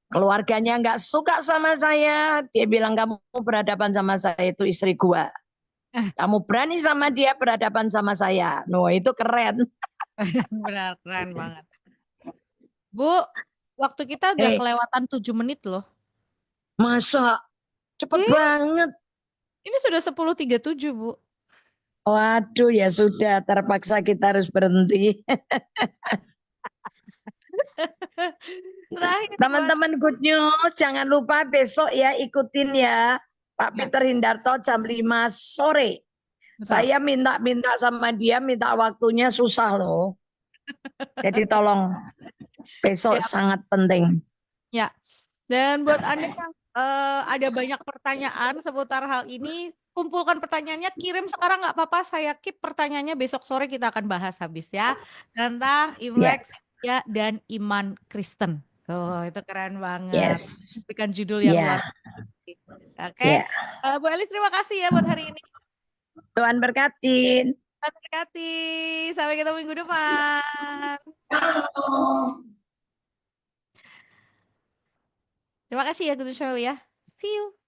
keluarganya nggak suka sama saya, dia bilang kamu berhadapan sama saya itu istri gua. Kamu berani sama dia berhadapan sama saya. No, itu keren. Benar, keren banget. Bu, waktu kita udah kelewatan 7 menit loh. Masa cepet banget. Ini sudah 10.37 Bu. Waduh ya sudah, terpaksa kita harus berhenti. Terakhir Teman-teman good news, jangan lupa besok ya ikutin ya Pak Peter Hindarto jam 5 sore. Betul. Saya minta sama dia, minta waktunya susah loh. Jadi tolong besok sangat penting. Ya, dan buat Anda yang ada banyak pertanyaan seputar hal ini, kumpulkan pertanyaannya, kirim sekarang nggak apa-apa. Saya keep pertanyaannya, besok sore kita akan bahas habis ya. Tentang Ya, Imlek, Cynthia, dan iman Kristen. Oh, itu keren banget. yes. Berikan judul yang luar Ya, biasa. Oke. ya. Bu Elis, terima kasih ya buat hari ini. Tuhan berkati. Tuhan berkati. Sampai ketemu minggu depan. Terima kasih ya, Gus Shirley ya. See you.